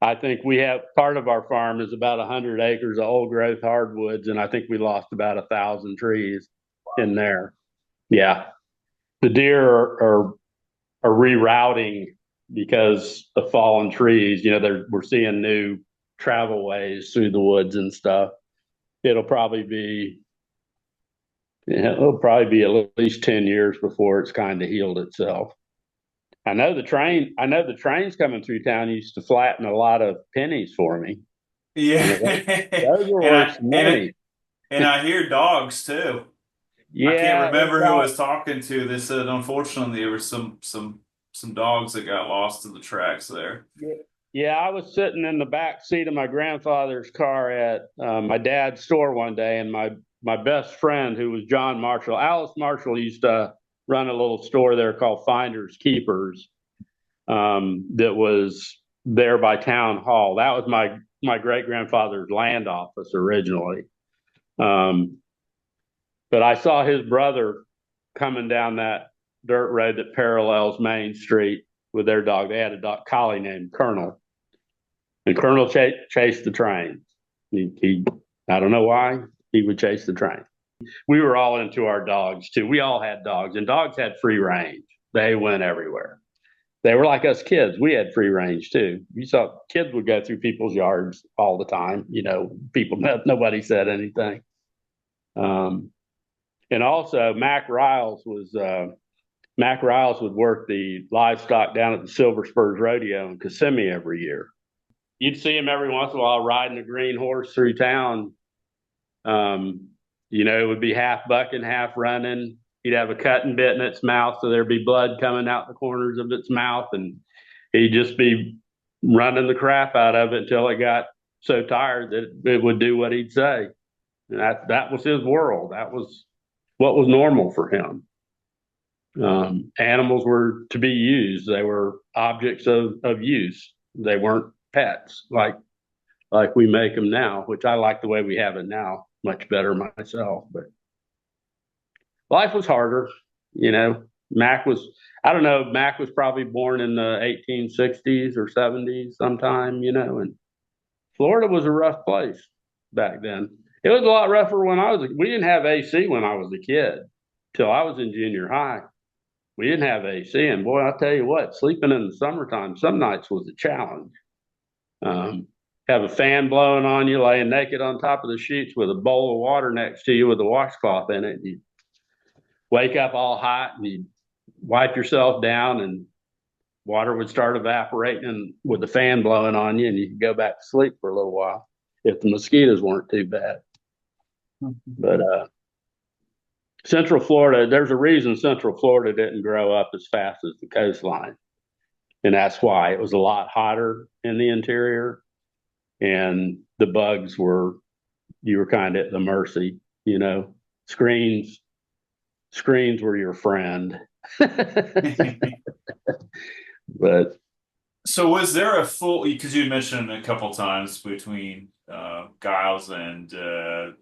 I think we have part of our farm is about 100 acres of old growth hardwoods, and I think we lost about 1,000 trees in there. Yeah, the deer are rerouting because of fallen trees. You know, we're seeing new travel ways through the woods and stuff. It'll probably be it'll probably be at least 10 years before it's kind of healed itself. I know the trains coming through town used to flatten a lot of pennies for me. You
Yeah,
know, those are
and
worth
I
some
and it
money.
and I hear dogs too. I can't
Yeah, it
remember who I
got
was talking to. They said unfortunately there were some dogs that got lost in the tracks there.
yeah, yeah. I was sitting in the back seat of my grandfather's car at my dad's store one day, and my best friend, who was John Marshall, Alice Marshall, used to run a little store there called Finders Keepers. That was there by town hall. That was my great grandfather's land office originally. Um, but I saw his brother coming down that dirt road that parallels Main Street with their dog. They had a dog collie named Colonel, and Colonel chased the train. He, I don't know why he would chase the train. We were all into our dogs too. We all had dogs, and dogs had free range. They went everywhere. They were like us kids. We had free range too. You saw kids would go through people's yards all the time. You know, people, nobody said anything. Um, and also Mac Riles would work the livestock down at the Silver Spurs Rodeo in Kissimmee every year. You'd see him every once in a while riding a green horse through town. Um, you know, it would be half bucking, half running. He'd have a cutting bit in its mouth, so there'd be blood coming out the corners of its mouth, and he'd just be running the crap out of it until it got so tired that it would do what he'd say. And that was his world. That was what was normal for him. Animals were to be used. They were objects of use. They weren't pets like we make them now, which I like the way we have it now much better myself. But life was harder, you know. I don't know, Mac was probably born in the 1860s or 70s sometime, you know, and Florida was a rough place back then. It was a lot rougher we didn't have AC when I was a kid till I was in junior high. We didn't have AC, and boy, I'll tell you what, sleeping in the summertime some nights was a challenge. Um, have a fan blowing on you, laying naked on top of the sheets with a bowl of water next to you with a washcloth in it. You wake up all hot and you wipe yourself down, and water would start evaporating and with the fan blowing on you, and you could go back to sleep for a little while if the mosquitoes weren't too bad. But Central Florida, there's a reason Central Florida didn't grow up as fast as the coastline. And that's why it was a lot hotter in the interior, and the bugs you were kind of at the mercy, you know. Screens were your friend. But
So was there a full, because you mentioned a couple times between Giles and the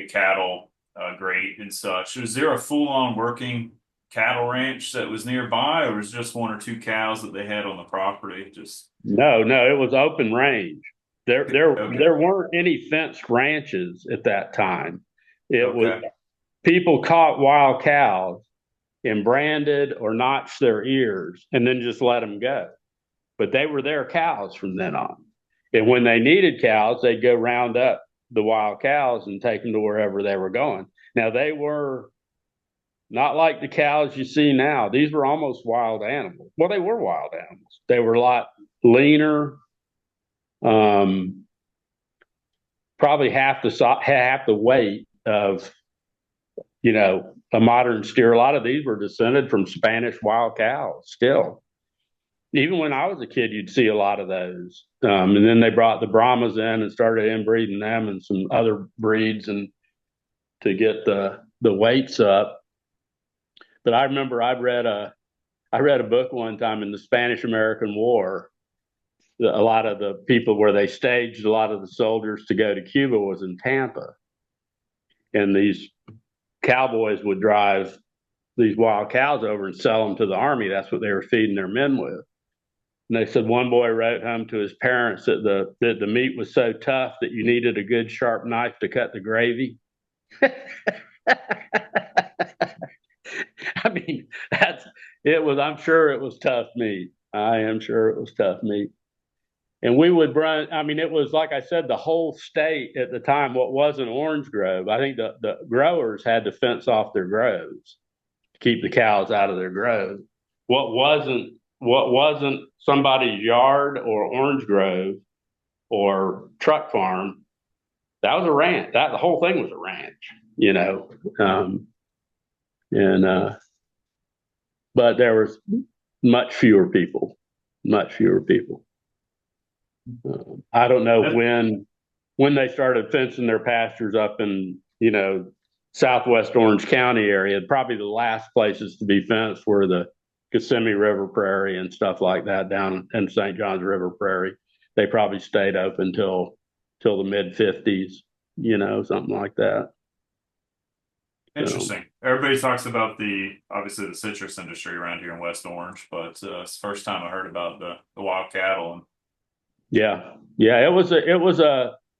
cattle grate and such, was there a full-on working cattle ranch that was nearby, or was it just one or two cows that they had on the property? Just
no, it was open range.
okay,
There weren't any fenced ranches at that time. It was
okay.
people caught wild cows and branded or notched their ears and then just let them go. But they were their cows from then on. And when they needed cows, they'd go round up the wild cows and take them to wherever they were going. Now, they were not like the cows you see now. These were almost wild animals. Well, they were wild animals. They were a lot leaner, um, probably half the weight of, you know, a modern steer. A lot of these were descended from Spanish wild cows still. Even when I was a kid, you'd see a lot of those. And then they brought the Brahmas in and started inbreeding them and some other breeds and to get the weights up. But I remember I read a book one time in the Spanish American War. A lot of the people where they staged a lot of the soldiers to go to Cuba was in Tampa. And these cowboys would drive these wild cows over and sell them to the army. That's what they were feeding their men with. And they said one boy wrote home to his parents that the meat was so tough that you needed a good sharp knife to cut the gravy. I mean, I'm sure it was tough meat. I am sure it was tough meat. And we would run, I mean, it was like I said, the whole state at the time, what was an orange grove. I think the growers had to fence off their groves to keep the cows out of their groves. What wasn't somebody's yard or orange grove or truck farm, that was a ranch. That the whole thing was a ranch. And but there was much fewer people, much fewer people. I don't know when they started fencing their pastures up in southwest Orange County area. Probably the last places to be fenced were the Kissimmee River Prairie and stuff like that down in St. Johns River Prairie. They probably stayed up until the mid 50s, something like that.
Interesting. Everybody talks about obviously the citrus industry around here in West Orange, but it's the first time I heard about the wild cattle. And
yeah, it was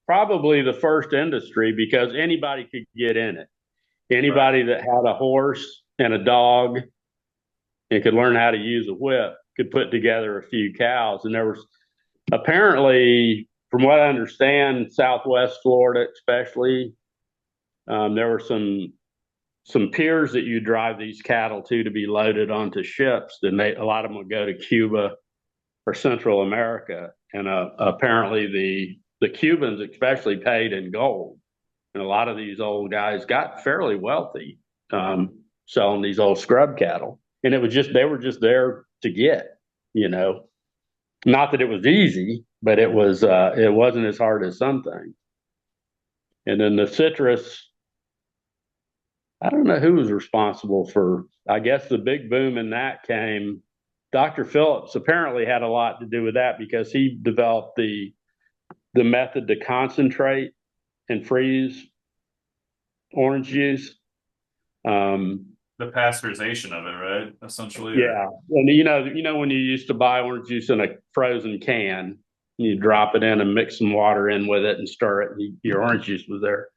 probably the first industry because anybody could get in it. Anybody that had a horse and a dog and could learn how to use a whip could put together a few cows. And there was apparently, from what I understand, Southwest Florida especially, there were some piers that you drive these cattle to be loaded onto ships. Then a lot of them would go to Cuba or Central America, and apparently the Cubans especially paid in gold, and a lot of these old guys got fairly wealthy selling these old scrub cattle, and they were just there to get, not that it was easy, but it wasn't as hard as some things. And then the citrus, I don't know who was responsible for, I guess the big boom in that came. Dr. Phillips apparently had a lot to do with that because he developed the method to concentrate and freeze orange juice.
the pasteurization of it, right? Essentially.
Yeah. And when you used to buy orange juice in a frozen can, you drop it in and mix some water in with it and stir it, and your orange juice was there.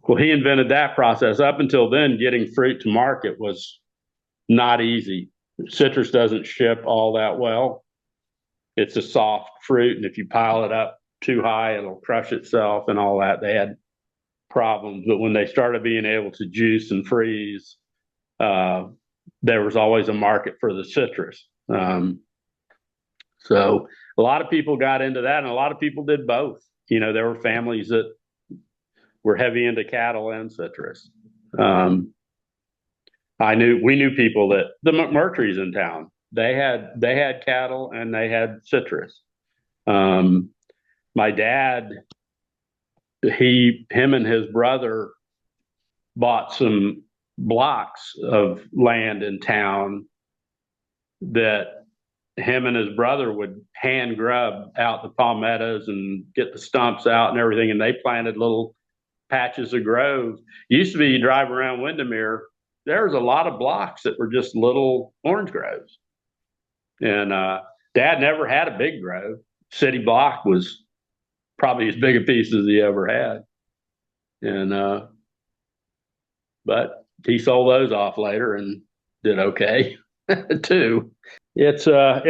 Well, he invented that process. Up until then, getting fruit to market was not easy. Citrus doesn't ship all that well. It's a soft fruit, and if you pile it up too high, it'll crush itself and all that. They had problems, but when they started being able to juice and freeze, there was always a market for the citrus. So a lot of people got into that, and a lot of people did both. There were families that were heavy into cattle and citrus. We knew people that the McMurtry's in town. They had cattle and they had citrus. My dad, him and his brother bought some blocks of land in town that him and his brother would hand grub out the palmettos and get the stumps out and everything. And they planted little patches of grove. Used to be you drive around Windermere, there was a lot of blocks that were just little orange groves. And Dad never had a big grove. City block was probably as big a piece as he ever had. And but he sold those off later and did okay too. It's a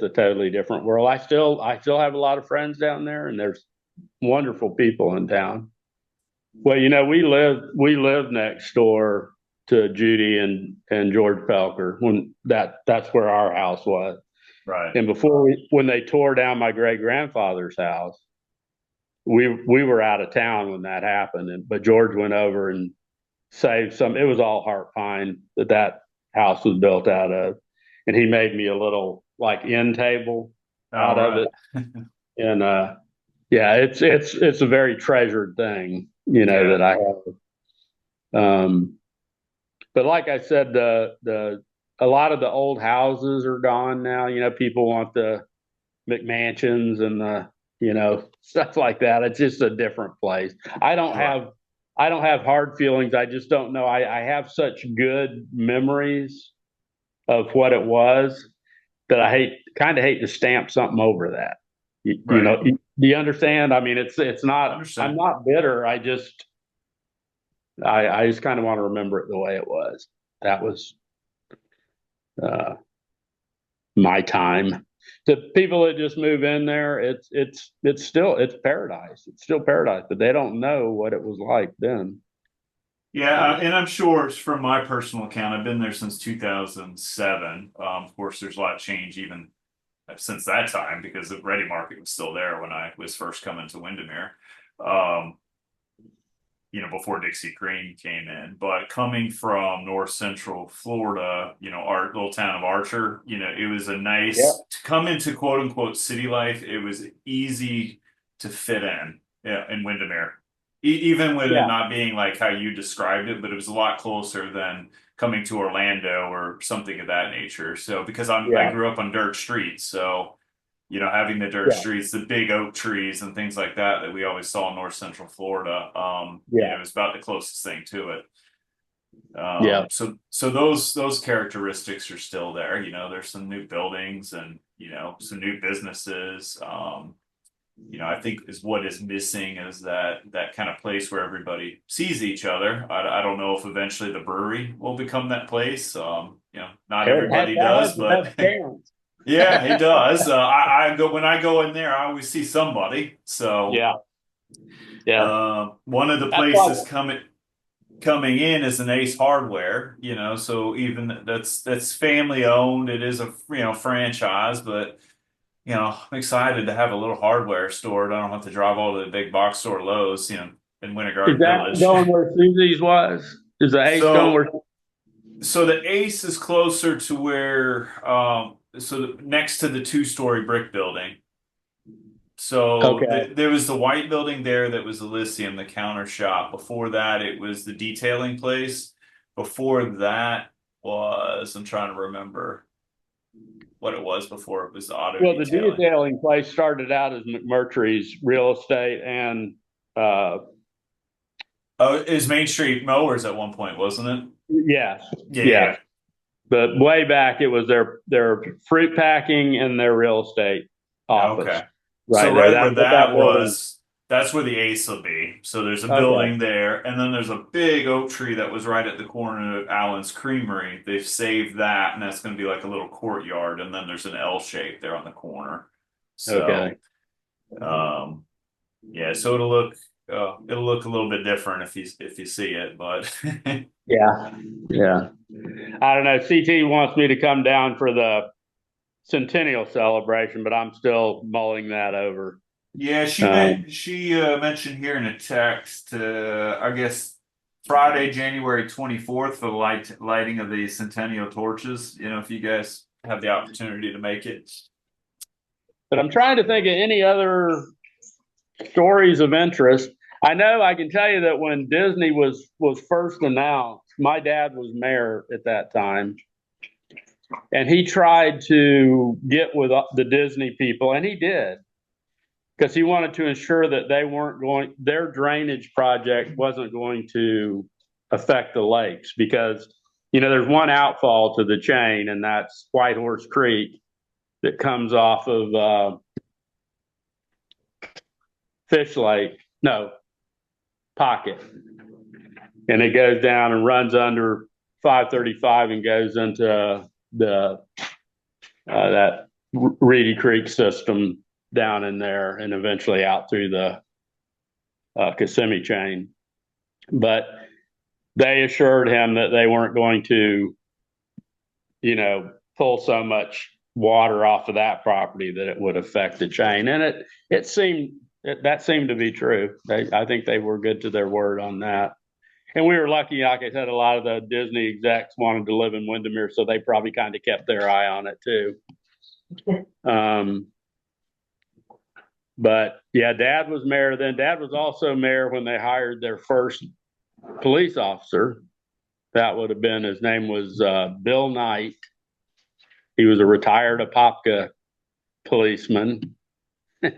totally different world. I still have a lot of friends down there, and there's wonderful people in town. Well, we lived next door to Judy and George Pelker when that's where our house was.
Right.
And when they tore down my great grandfather's house, we were out of town when that happened. But George went over and saved some. It was all heart pine that house was built out of, and he made me a little end table out of it. And yeah, it's a very treasured thing, that I have. But like I said, a lot of the old houses are gone now. People want the McMansions and the stuff like that. It's just a different place. I don't have hard feelings. I just don't know. I have such good memories of what it was. that I kind of hate to stamp something over that. You
Right.
know, do you understand? I mean, it's
I
not. I'm
understand.
not bitter. I just kind of want to remember it the way it was. That was uh, my time. The people that just move in there, it's paradise. It's still paradise, but they don't know what it was like then.
Yeah,
Uh,
and I'm sure from my personal account, I've been there since 2007. Of course, there's a lot of change even since that time because the Ready Market was still there when I was first coming to Windermere. Um, before Dixie Green came in. But coming from North Central Florida, our little town of Archer, it was a
yeah,
nice to come into quote unquote city life. It was easy to fit in, yeah, in Windermere, even with it
yeah,
not being like how you described it, but it was a lot closer than coming to Orlando or something of that nature. So because I
yeah,
grew up on dirt streets, so having the dirt
yeah,
streets, the big oak trees and things like that we always saw in North Central Florida.
yeah,
It was about the closest thing to it.
yeah.
So those characteristics are still there. There's some new buildings and some new businesses. I think is what is missing is that kind of place where everybody sees each other. I don't know if eventually the brewery will become that place. Not everybody does,
Has
but
chance.
yeah, it does. I go when I go in there, I always see somebody. So
Yeah, yeah.
one of the
That's why.
places coming in is an Ace Hardware. So even that's family owned. It is a franchise, but I'm excited to have a little hardware store. I don't have to drive all to the big box store Lowe's, in Winter
Is
Garden
that
Village.
going where Susie's was? Is the Ace going
So
where?
so the Ace is closer to where next to the two-story brick building. So
Okay,
there was the white building there that was Elysium, the counter shop. Before that, it was the detailing place. Before that I'm trying to remember what it was before it was the auto
well, the
detailing.
detailing place started out as McMurtry's real estate, and uh,
Oh, it was Main Street Mowers at one point, wasn't it?
yes,
Yeah,
yes.
yeah.
But way back, it was their fruit packing and their real estate
Yeah.
office
Okay. So
right there.
right
That's
where
what that
that
building.
was, that's where the Ace will be. So there's a
Okay,
building there, and then there's a big oak tree that was right at the corner of Allen's Creamery. They've saved that, and that's going to be like a little courtyard, and then there's an L shape there on the corner.
okay.
So, um, yeah, so it'll look a little bit different if you see it, but
Yeah, yeah. I don't know. CT wants me to come down for the Centennial celebration, but I'm still mulling that over.
yeah, she
Um,
meant she mentioned here in a text, I guess Friday, January 24th for the lighting of the Centennial torches. If you guys have the opportunity to make it.
but I'm trying to think of any other stories of interest. I know I can tell you that when Disney was first announced, my dad was mayor at that time, and he tried to get with the Disney people, and he did because he wanted to ensure that they weren't going their drainage project wasn't going to affect the lakes because there's one outfall to the chain, and that's White Horse Creek that comes off of Fish Lake. No, Pocket, and it goes down and runs under 535 and goes into the that Reedy Creek system down in there, and eventually out through the Kissimmee chain. But they assured him that they weren't going to, pull so much water off of that property that it would affect the chain, and that seemed to be true. I think they were good to their word on that. And we were lucky, like I said, a lot of the Disney execs wanted to live in Windermere, so they probably kind of kept their eye on it too. Um, but yeah, Dad was mayor then. Dad was also mayor when they hired their first police officer. That would have been, his name was Bill Knight. He was a retired Apopka policeman.
You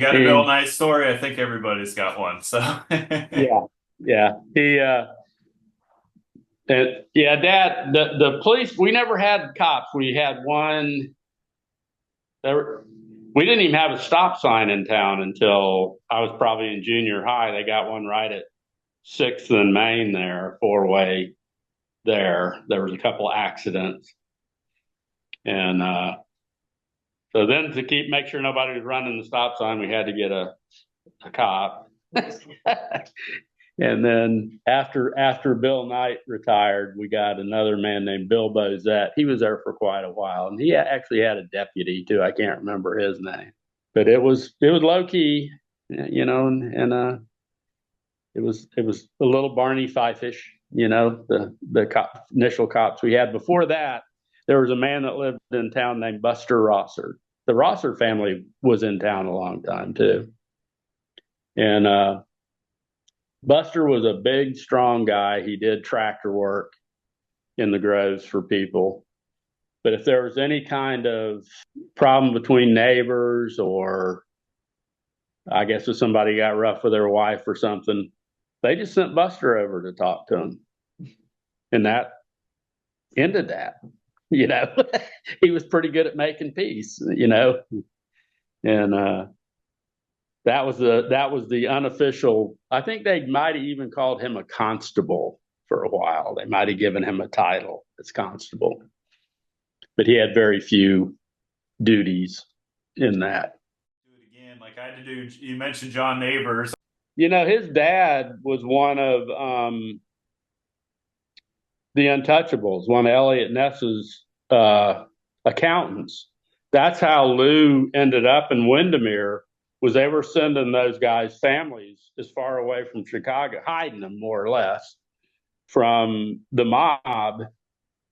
got a Bill
and,
Knight story? I think everybody's got one. So
yeah, yeah. And yeah, Dad, the police, we never had cops. We had one. There, we didn't even have a stop sign in town until I was probably in junior high. They got one right at 6th and Main there, four-way there. There was a couple accidents. And so then to make sure nobody was running the stop sign, we had to get a cop. And then after Bill Knight retired, we got another man named Bill Bozette. He was there for quite a while, and he actually had a deputy too. I can't remember his name, but it was low key, and it was a little Barney Fife-ish, the initial cops we had. Before that, there was a man that lived in town named Buster Rosser. The Rosser family was in town a long time too, and Buster was a big, strong guy. He did tractor work in the groves for people. But if there was any kind of problem between neighbors, or I guess if somebody got rough with their wife or something, they just sent Buster over to talk to him. And that ended that. He was pretty good at making peace, and that was the unofficial. I think they might have even called him a constable for a while. They might have given him a title as constable, but he had very few duties in that.
Do it again, like I had to do. You mentioned John Neighbors.
His dad was one of the Untouchables, one of Elliot Ness's accountants. That's how Lou ended up in Windermere. Was they were sending those guys' families as far away from Chicago, hiding them more or less from the mob.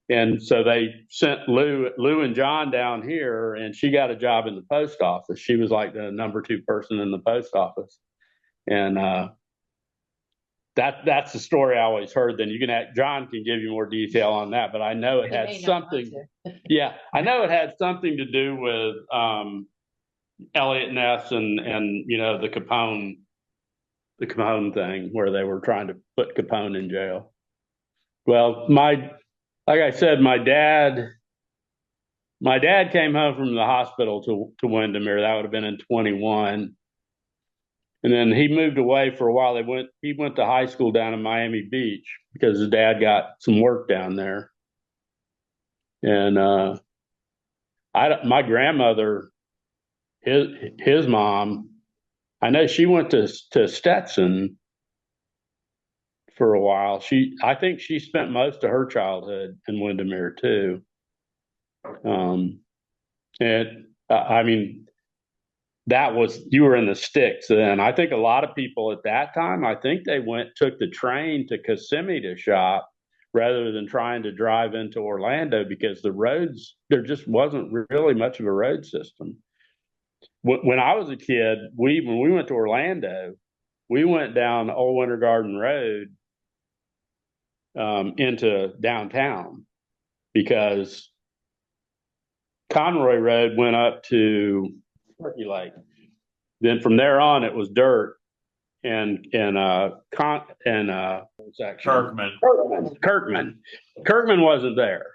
And so they sent Lou and John down here, and she got a job in the post office. She was like the number 2 person in the post office. And that's the story I always heard. Then John can give you more detail on that, but I know it had something. Yeah, I know it had something to do with Elliot Ness and the Capone thing, where they were trying to put Capone in jail. Well, like I said, my dad came home from the hospital to Windermere. That would have been in 21. And then he moved away for a while. He went to high school down in Miami Beach because his dad got some work down there. And my grandmother, his mom, I know she went to Stetson for a while. I think she spent most of her childhood in Windermere too. And I mean, you were in the sticks then. I think a lot of people at that time, I think they took the train to Kissimmee to shop rather than trying to drive into Orlando, because the roads, there just wasn't really much of a road system. When I was a kid, when we went to Orlando, we went down Old Winter Garden Road into downtown, because Conroy Road went up to Turkey Lake. Then from there on, it was dirt and Kirkman wasn't there.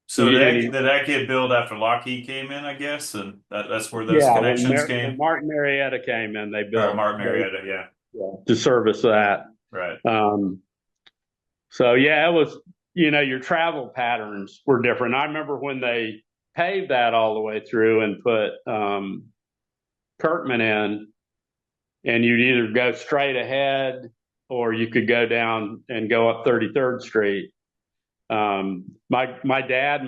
So did that get built after Lockheed came in, I guess, and that's where those connections came.
When Martin Marietta came in, they built
Martin Marietta,
to service that.
Right.
So yeah, it was. Your travel patterns were different. I remember when they paved that all the way through and put Kirkman in, and you'd either go straight ahead or you could go down and go up 33rd Street. My dad and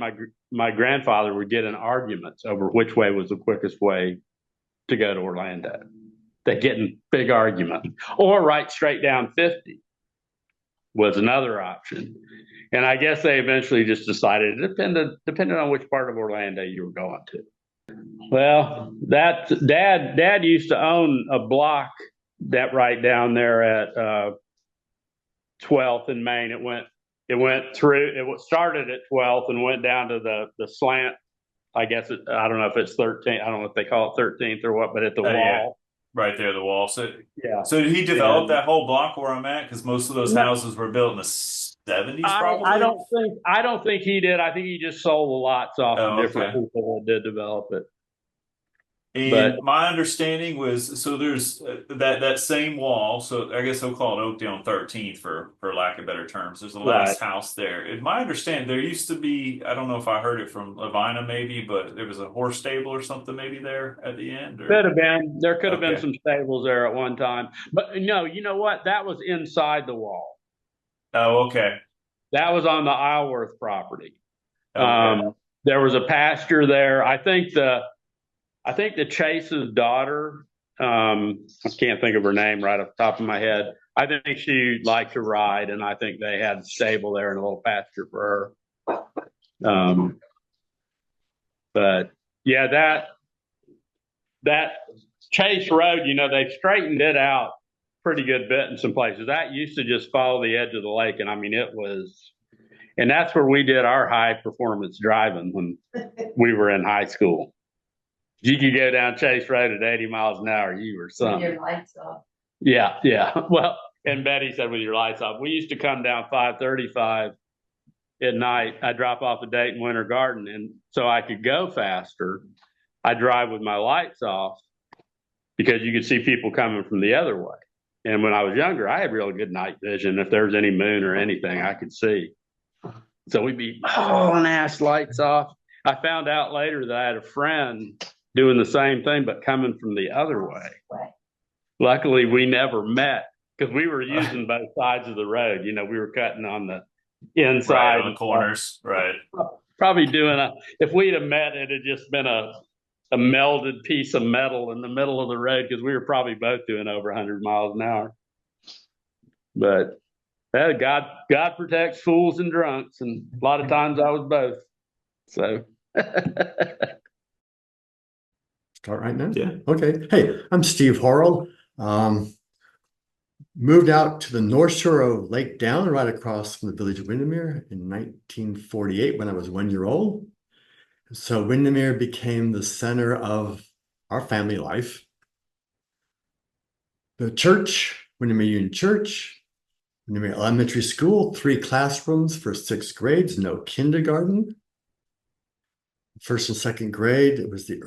my grandfather would get in arguments over which way was the quickest way to go to Orlando. They'd get in big argument, or right straight down 50 was another option. And I guess they eventually just decided it depended on which part of Orlando you were going to. Well, that dad used to own a block that right down there at 12th and Main. It started at 12th and went down to the slant. I guess I don't know if it's 13th. I don't know if they call it 13th or what, but at the wall.
Yeah. Right there, the wall. So
yeah.
So did he develop that whole block where I'm at? Because most of those houses were built in the 70s
I
probably.
I don't think he did. I think he just sold the lots off to
Oh,
different
okay.
people that did develop it. But
And my understanding was, so there's that same wall. So I guess they'll call it Oakdale and 13th for lack of better terms. There's the
right,
last house there. In my understanding, there used to be, I don't know if I heard it from Lavina maybe, but there was a horse stable or something maybe there at the end.
could
Or
have been there could have been
okay,
some stables there at one time. But no, you know what? That was inside the wall.
oh okay,
That was on the Isleworth property.
okay,
There was a pasture there. I think the Chase's daughter, I can't think of her name right off the top of my head. I think she liked to ride, and I think they had a stable there and a little pasture for her. But yeah, that Chase Road, they straightened it out pretty good bit in some places. That used to just follow the edge of the lake, and I mean and that's where we did our high performance driving when we were in high school. You could go down Chase Road at 80 miles an hour, you were something.
With your lights off.
Yeah, yeah. Well, and Betty said with your lights off. We used to come down 535 at night. I drop off a date in Winter Garden, and so I could go faster. I drive with my lights off because you could see people coming from the other way. And when I was younger, I had really good night vision. If there was any moon or anything, I could see. So we'd be hauling ass lights off. I found out later that I had a friend doing the same thing, but coming from the other way. Luckily, we never met because we were using both sides of the road. We were cutting on the inside,
right on the corners, right.
Probably if we'd have met, it had just been a melded piece of metal in the middle of the road because we were probably both doing over 100 miles an hour. But God protects fools and drunks, and a lot of times I was both. So
start right now?
Yeah.
Okay. Hey, I'm Steve Horrell. Moved out to the North Shore of Lake Down, right across from the village of Windermere in 1948 when I was 1 year old. So Windermere became the center of our family life. The church, Windermere Union Church, Windermere Elementary School, 3 classrooms for 6th grades, no kindergarten. First and second grade, it was the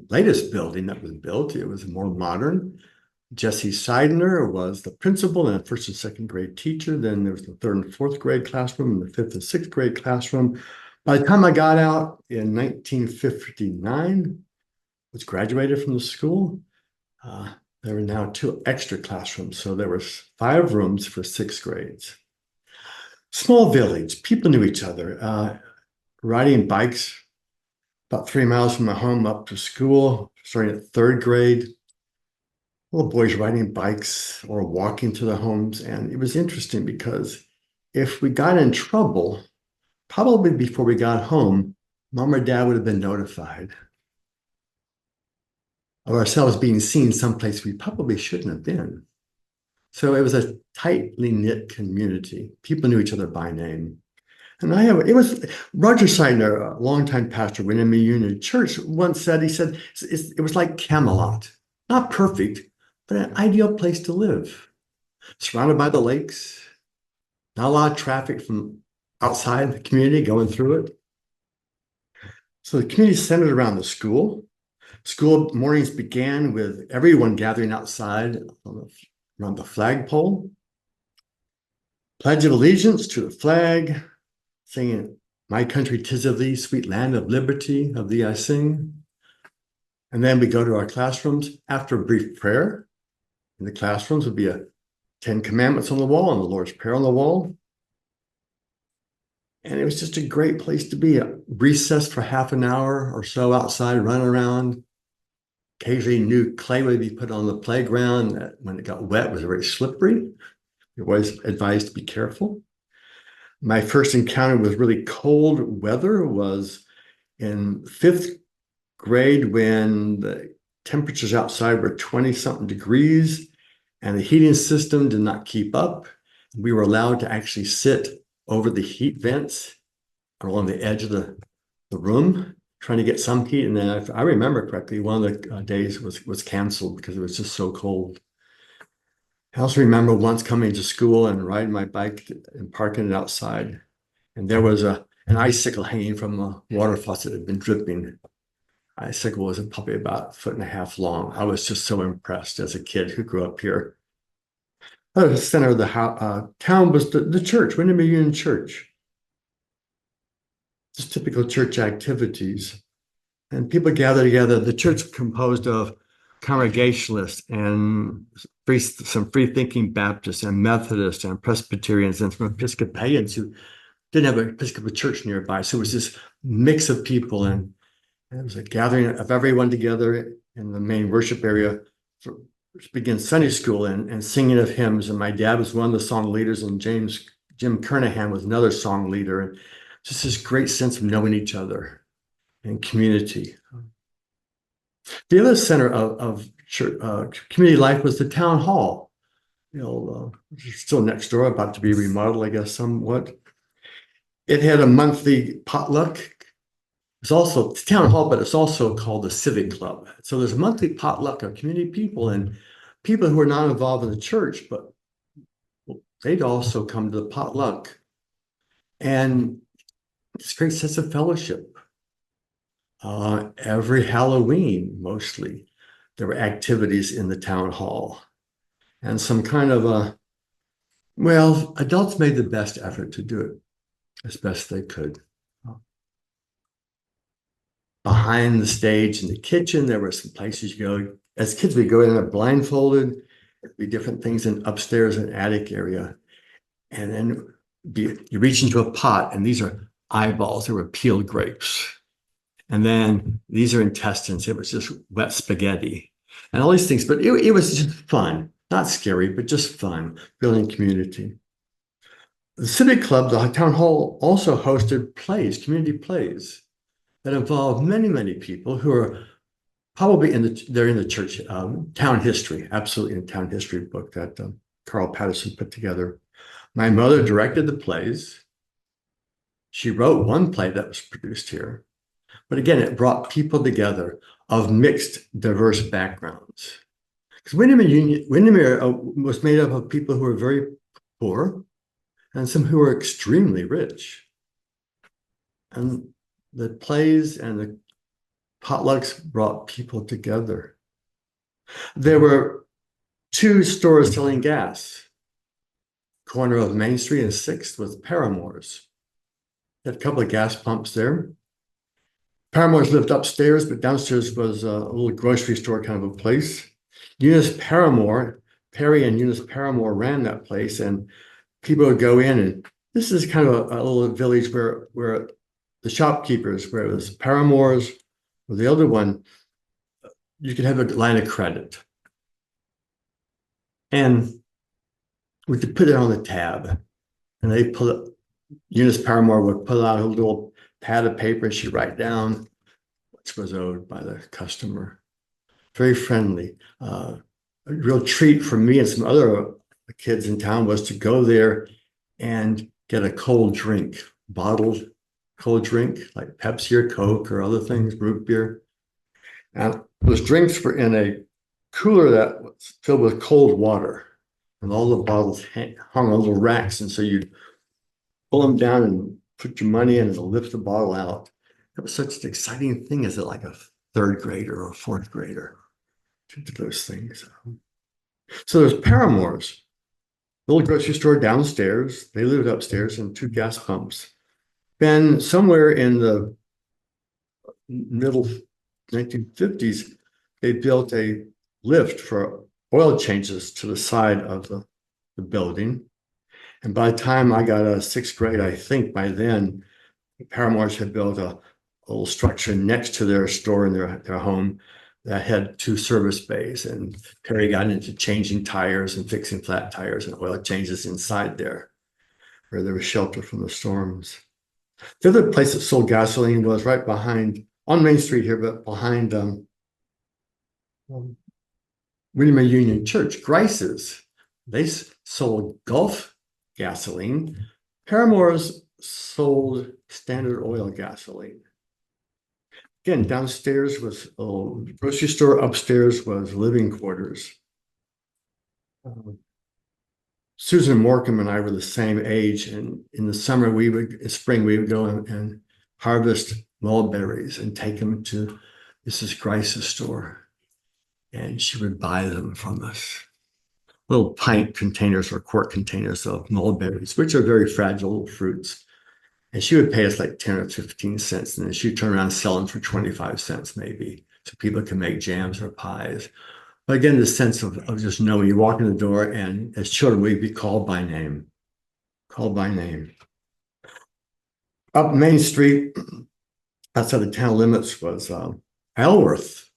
latest building that was built. It was more modern. Jesse Seidner was the principal and a first and second grade teacher. Then there was the 3rd and 4th grade classroom and the 5th and 6th grade classroom. By the time I got out in 1959, was graduated from the school, there were now 2 extra classrooms. So there were 5 rooms for 6th grades. Small village, people knew each other. Riding bikes about 3 miles from my home up to school, starting at 3rd grade. Little boys riding bikes or walking to their homes. And it was interesting because if we got in trouble, probably before we got home, mom or dad would have been notified of ourselves being seen someplace we probably shouldn't have been. So it was a tightly knit community. People knew each other by name. And it was Roger Seidner, a longtime pastor of Windermere Union Church, once said, it was like Camelot. Not perfect, but an ideal place to live. Surrounded by the lakes, not a lot of traffic from outside the community going through it. So the community centered around the school. School mornings began with everyone gathering outside around the flagpole. Pledge of allegiance to the flag, singing, "My country, 'tis of thee, sweet land of liberty, of thee I sing." And then we go to our classrooms. After a brief prayer, in the classrooms would be a 10 Commandments on the wall and the Lord's Prayer on the wall. And it was just a great place to be. Recess for half an hour or so outside, running around. Occasionally new clay would be put on the playground. When it got wet, it was very slippery. You're always advised to be careful. My first encounter with really cold weather was in 5th grade when the temperatures outside were 20-something degrees and the heating system did not keep up. We were allowed to actually sit over the heat vents along the edge of the room, trying to get some heat. And then if I remember correctly, one of the days was canceled because it was just so cold. I also remember once coming to school and riding my bike and parking it outside. And there was an icicle hanging from a water faucet that had been dripping. Icicle was probably about 1.5 feet long. I was just so impressed as a kid who grew up here. The center of the town was the church, Windermere Union Church. Just typical church activities. And people gathered together. The church composed of Congregationalists and some free-thinking Baptists and Methodists and Presbyterians and some Episcopalians who didn't have an Episcopal church nearby. So it was this mix of people, and it was a gathering of everyone together in the main worship area to begin Sunday school and singing of hymns. And my dad was one of the song leaders, and Jim Kernahan was another song leader. And just this great sense of knowing each other and community. The other center of church, community life was the town hall. Still next door, about to be remodeled, I guess, somewhat. It had a monthly potluck. It's also the town hall, but it's also called the Civic Club. So there's a monthly potluck of community people and people who are not involved in the church, but they'd also come to the potluck. And it's a great sense of fellowship. Every Halloween, mostly, there were activities in the town hall. And some kind of adults made the best effort to do it as best they could. Behind the stage in the kitchen, there were some places you go. As kids, we go in there blindfolded. There'd be different things in upstairs and attic area. And then you reach into a pot, and these are eyeballs. There were peeled grapes. And then these are intestines. It was just wet spaghetti and all these things. But it was just fun, not scary, but just fun, building community. The Civic Club, the town hall, also hosted plays, community plays that involved many, many people who are probably they're in the church, town history, absolutely in the town history book that Carl Patterson put together. My mother directed the plays. She wrote one play that was produced here. But again, it brought people together of mixed, diverse backgrounds. Because Windermere was made up of people who were very poor and some who were extremely rich. And the plays and the potlucks brought people together. There were 2 stores selling gas. Corner of Main Street and 6th was Paramore's. Had a couple of gas pumps there. Paramore's lived upstairs, but downstairs was a little grocery store kind of a place. Perry and Eunice Paramore ran that place, and people would go in, and this is kind of a little village where the shopkeepers, where it was Paramore's, or the other one, you could have a line of credit. And we could put it on the tab, and Eunice Paramore would pull out a little pad of paper and she'd write down what was owed by the customer. Very friendly. A real treat for me and some other kids in town was to go there and get a cold drink, bottled cold drink like Pepsi or Coke or other things, root beer. And those drinks were in a cooler that was filled with cold water, and all the bottles hung on little racks. And so you'd pull them down and put your money in and it'll lift the bottle out. It was such an exciting thing as like a 3rd grader or a 4th grader to do those things. So there's Paramore's, little grocery store downstairs. They lived upstairs, and 2 gas pumps. Then somewhere in the middle 1950s, they built a lift for oil changes to the side of the building. And by the time I got a 6th grade, I think by then, the Paramore's had built a little structure next to their store in their home that had 2 service bays. And Perry got into changing tires and fixing flat tires and oil changes inside there, where there was shelter from the storms. The other place that sold gasoline was right behind, on Main Street here, but behind Windermere Union Church, Grice's. They sold Gulf gasoline. Paramore's sold Standard Oil gasoline. Again, downstairs was a little grocery store. Upstairs was living quarters. Susan Morcom and I were the same age, and in the summer in spring, we would go and harvest mulberries and take them to Mrs. Grice's store, and she would buy them from us. Little pint containers or quart containers of mulberries, which are very fragile fruits. And she would pay us like 10 or 15 cents, and then she'd turn around and sell them for 25 cents maybe, so people can make jams or pies. But again, the sense of just knowing you walk in the door, and as children, we'd be called by name. Called by name. Up Main Street, outside the town limits, was Alworth.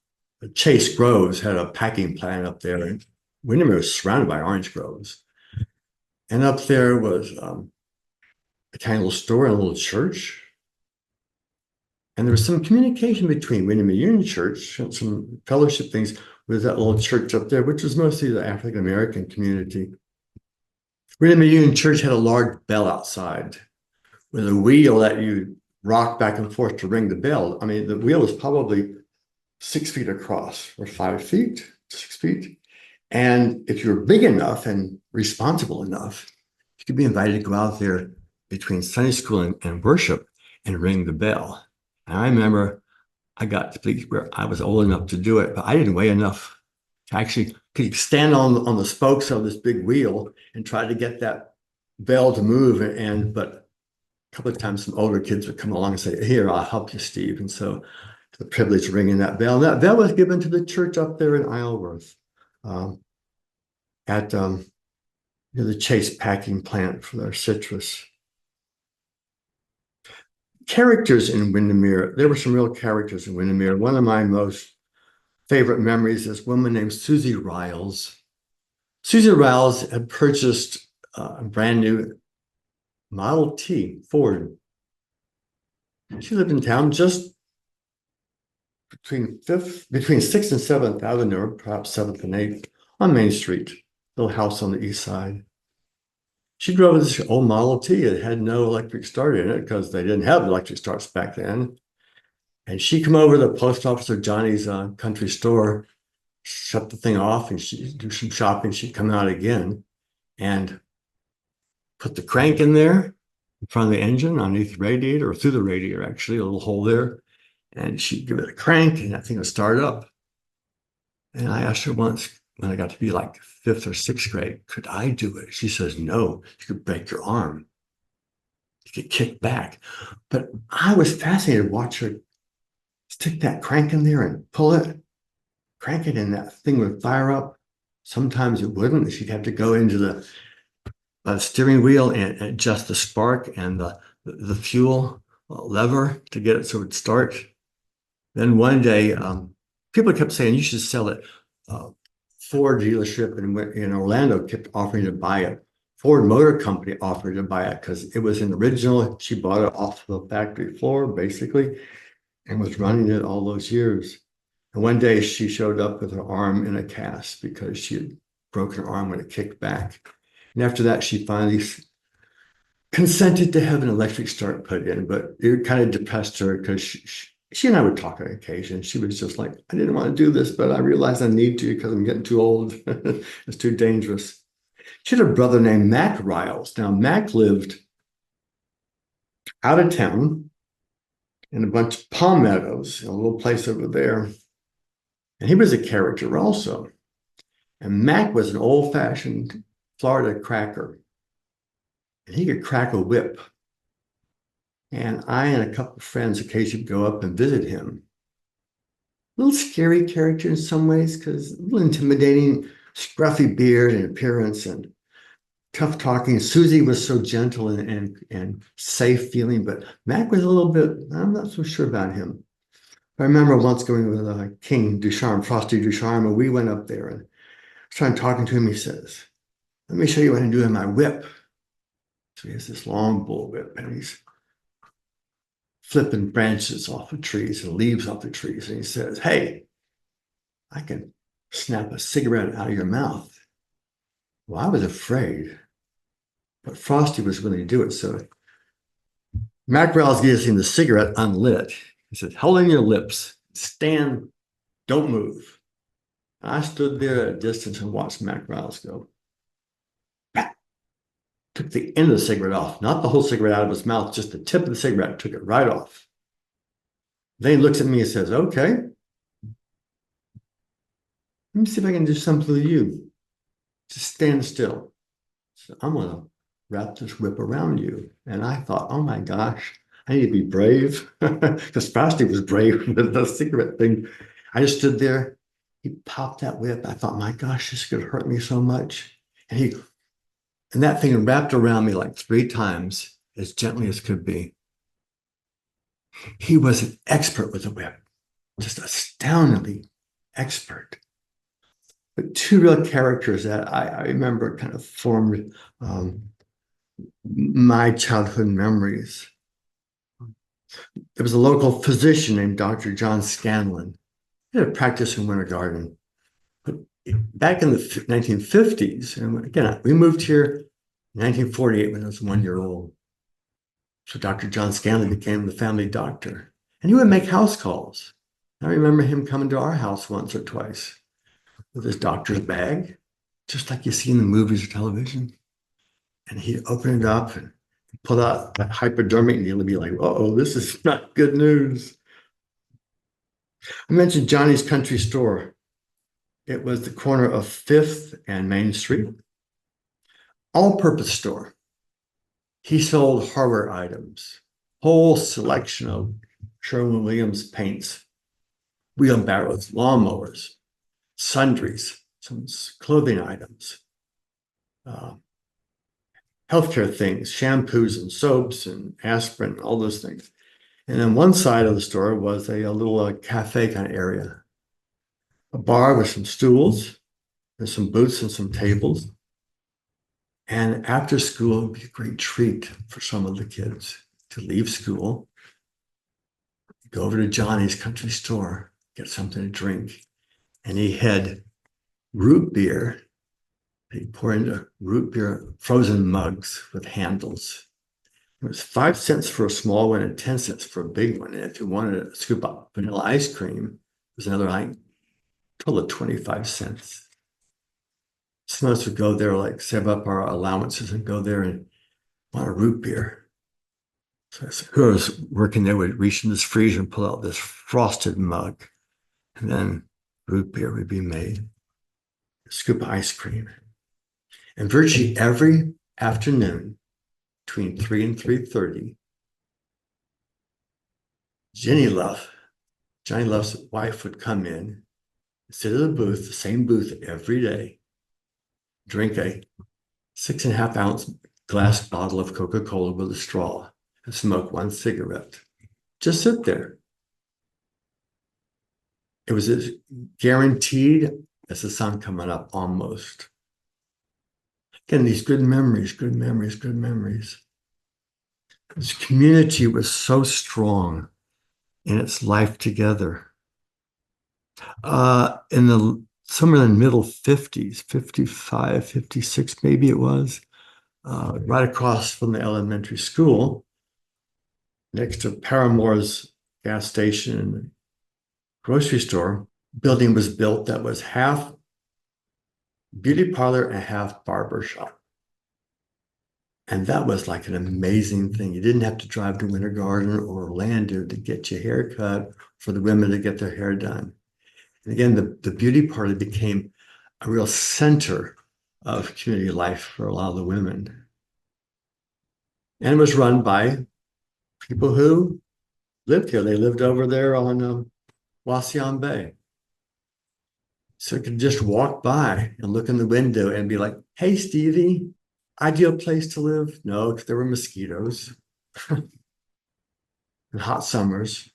Chase Groves had a packing plant up there, and Windermere was surrounded by orange groves. And up there was a tiny little store and a little church. And there was some communication between Windermere Union Church and some fellowship things with that little church up there, which was mostly the African American community. Windermere Union Church had a large bell outside with a wheel that you rock back and forth to ring the bell. I mean, the wheel was probably 6 feet across, or 5 feet, 6 feet. And if you were big enough and responsible enough, you could be invited to go out there between Sunday school and worship and ring the bell. And I remember I got to be where I was old enough to do it, but I didn't weigh enough to actually could stand on the spokes of this big wheel and try to get that bell to move. But a couple of times some older kids would come along and say, "Here, I'll help you, Steve." And so the privilege of ringing that bell. And that bell was given to the church up there in Isleworth at the Chase packing plant for their citrus. Characters in Windermere. There were some real characters in Windermere. One of my most favorite memories is a woman named Susie Riles. Susie Riles had purchased a brand new Model T Ford. She lived in town just between 6th and 7th Avenue, or perhaps 7th and 8th, on Main Street, little house on the east side. She drove this old Model T. It had no electric start in it because they didn't have electric starts back then. And she come over to the post office of Johnny's country store, shut the thing off, and she'd do some shopping. She'd come out again and put the crank in there in front of the engine underneath the radiator, or through the radiator, actually, a little hole there. And she'd give it a crank, and that thing would start up. And I asked her once, when I got to be like 5th or 6th grade, could I do it? She says, "No, you could break your arm. You could kick back." But I was fascinated to watch her stick that crank in there and pull it, crank it, and that thing would fire up. Sometimes it wouldn't. She'd have to go into the steering wheel and adjust the spark and the fuel lever to get it so it would start. Then one day, people kept saying, "You should sell it." Ford dealership in Orlando kept offering to buy it. Ford Motor Company offered to buy it because it was an original. She bought it off the factory floor, basically, and was running it all those years. And one day she showed up with her arm in a cast because she had broken her arm when it kicked back. And after that, she finally consented to have an electric start put in, but it kind of depressed her because she and I would talk on occasion. She was just like, "I didn't want to do this, but I realized I need to because I'm getting too old. It's too dangerous." She had a brother named Mac Riles. Now, Mac lived out of town in a bunch of palm meadows, a little place over there. And he was a character also. And Mac was an old-fashioned Florida cracker. And he could crack a whip. And I and a couple of friends occasionally go up and visit him. A little scary character in some ways, because a little intimidating, scruffy beard and appearance, and tough talking. Susie was so gentle and safe feeling, but Mac was a little bit, I'm not so sure about him. I remember once going with King Ducharme, Frosty Ducharme, and we went up there and started talking to him. He says, "Let me show you what I do in my whip." So he has this long bull whip, and he's flipping branches off of trees and leaves off the trees. And he says, "Hey, I can snap a cigarette out of your mouth." Well, I was afraid, but Frosty was willing to do it. So Mac Riles gives him the cigarette unlit. He says, "Hold in your lips, stand, don't move." I stood there at a distance and watched Mac Riles go. took the end of the cigarette off, not the whole cigarette out of his mouth, just the tip of the cigarette, took it right off. Then he looks at me and says, okay, let me see if I can do something with you. Just stand still. So I'm going to wrap this whip around you. And I thought, oh my gosh, I need to be brave. Because Frosty was brave with the cigarette thing. I just stood there. He popped that whip. I thought, my gosh, this could hurt me so much. And that thing wrapped around me like 3 times, as gently as could be. He was an expert with a whip, just astoundingly expert. But 2 real characters that I remember kind of formed my childhood memories. There was a local physician named Dr. John Scanlon. He had a practice in Winter Garden. But back in the 1950s, and again, we moved here in 1948 when I was 1 year old. So Dr. John Scanlon became the family doctor. And he would make house calls. I remember him coming to our house once or twice with his doctor's bag, just like you see in the movies or television. And he'd open it up and pull out that hypodermic and he'd be like, uh-oh, this is not good news. I mentioned Johnny's Country Store. It was the corner of 5th and Main Street. All-purpose store. He sold hardware items, whole selection of Sherwin-Williams paints, wheelbarrows, lawnmowers, sundries, some clothing items, healthcare things, shampoos and soaps and aspirin, all those things. And then one side of the store was a little cafe kind of area, a bar with some stools and some booths and some tables. And after school, it would be a great treat for some of the kids to leave school, go over to Johnny's Country Store, get something to drink. And he had root beer. He'd pour into root beer frozen mugs with handles. It was 5 cents for a small one and 10 cents for a big one. And if you wanted to scoop up vanilla ice cream, it was another total of 25 cents. Some of us would go there, like save up our allowances and go there and want a root beer. So whoever was working there would reach in this freezer and pull out this frosted mug. And then root beer would be made, a scoop of ice cream. And virtually every afternoon between 3 and 3:30, Johnny Luff's wife would come in, sit at the booth, the same booth every day, drink a 6.5 ounce glass bottle of Coca-Cola with a straw and smoke 1 cigarette. Just sit there. It was as guaranteed as the sun coming up, almost. Again, these good memories, good memories, good memories. This community was so strong in its life together. Somewhere in the middle 50s, 55, 56, maybe it was, right across from the elementary school, next to Paramore's gas station and grocery store, building was built that was half beauty parlor and half barber shop. And that was like an amazing thing. You didn't have to drive to Winter Garden or Orlando to get your hair cut, for the women to get their hair done. And again, the beauty parlor became a real center of community life for a lot of the women. And it was run by people who lived here. They lived over there on Wasion Bay. So you could just walk by and look in the window and be like, hey, Stevie, ideal place to live? No, because there were mosquitoes and hot summers.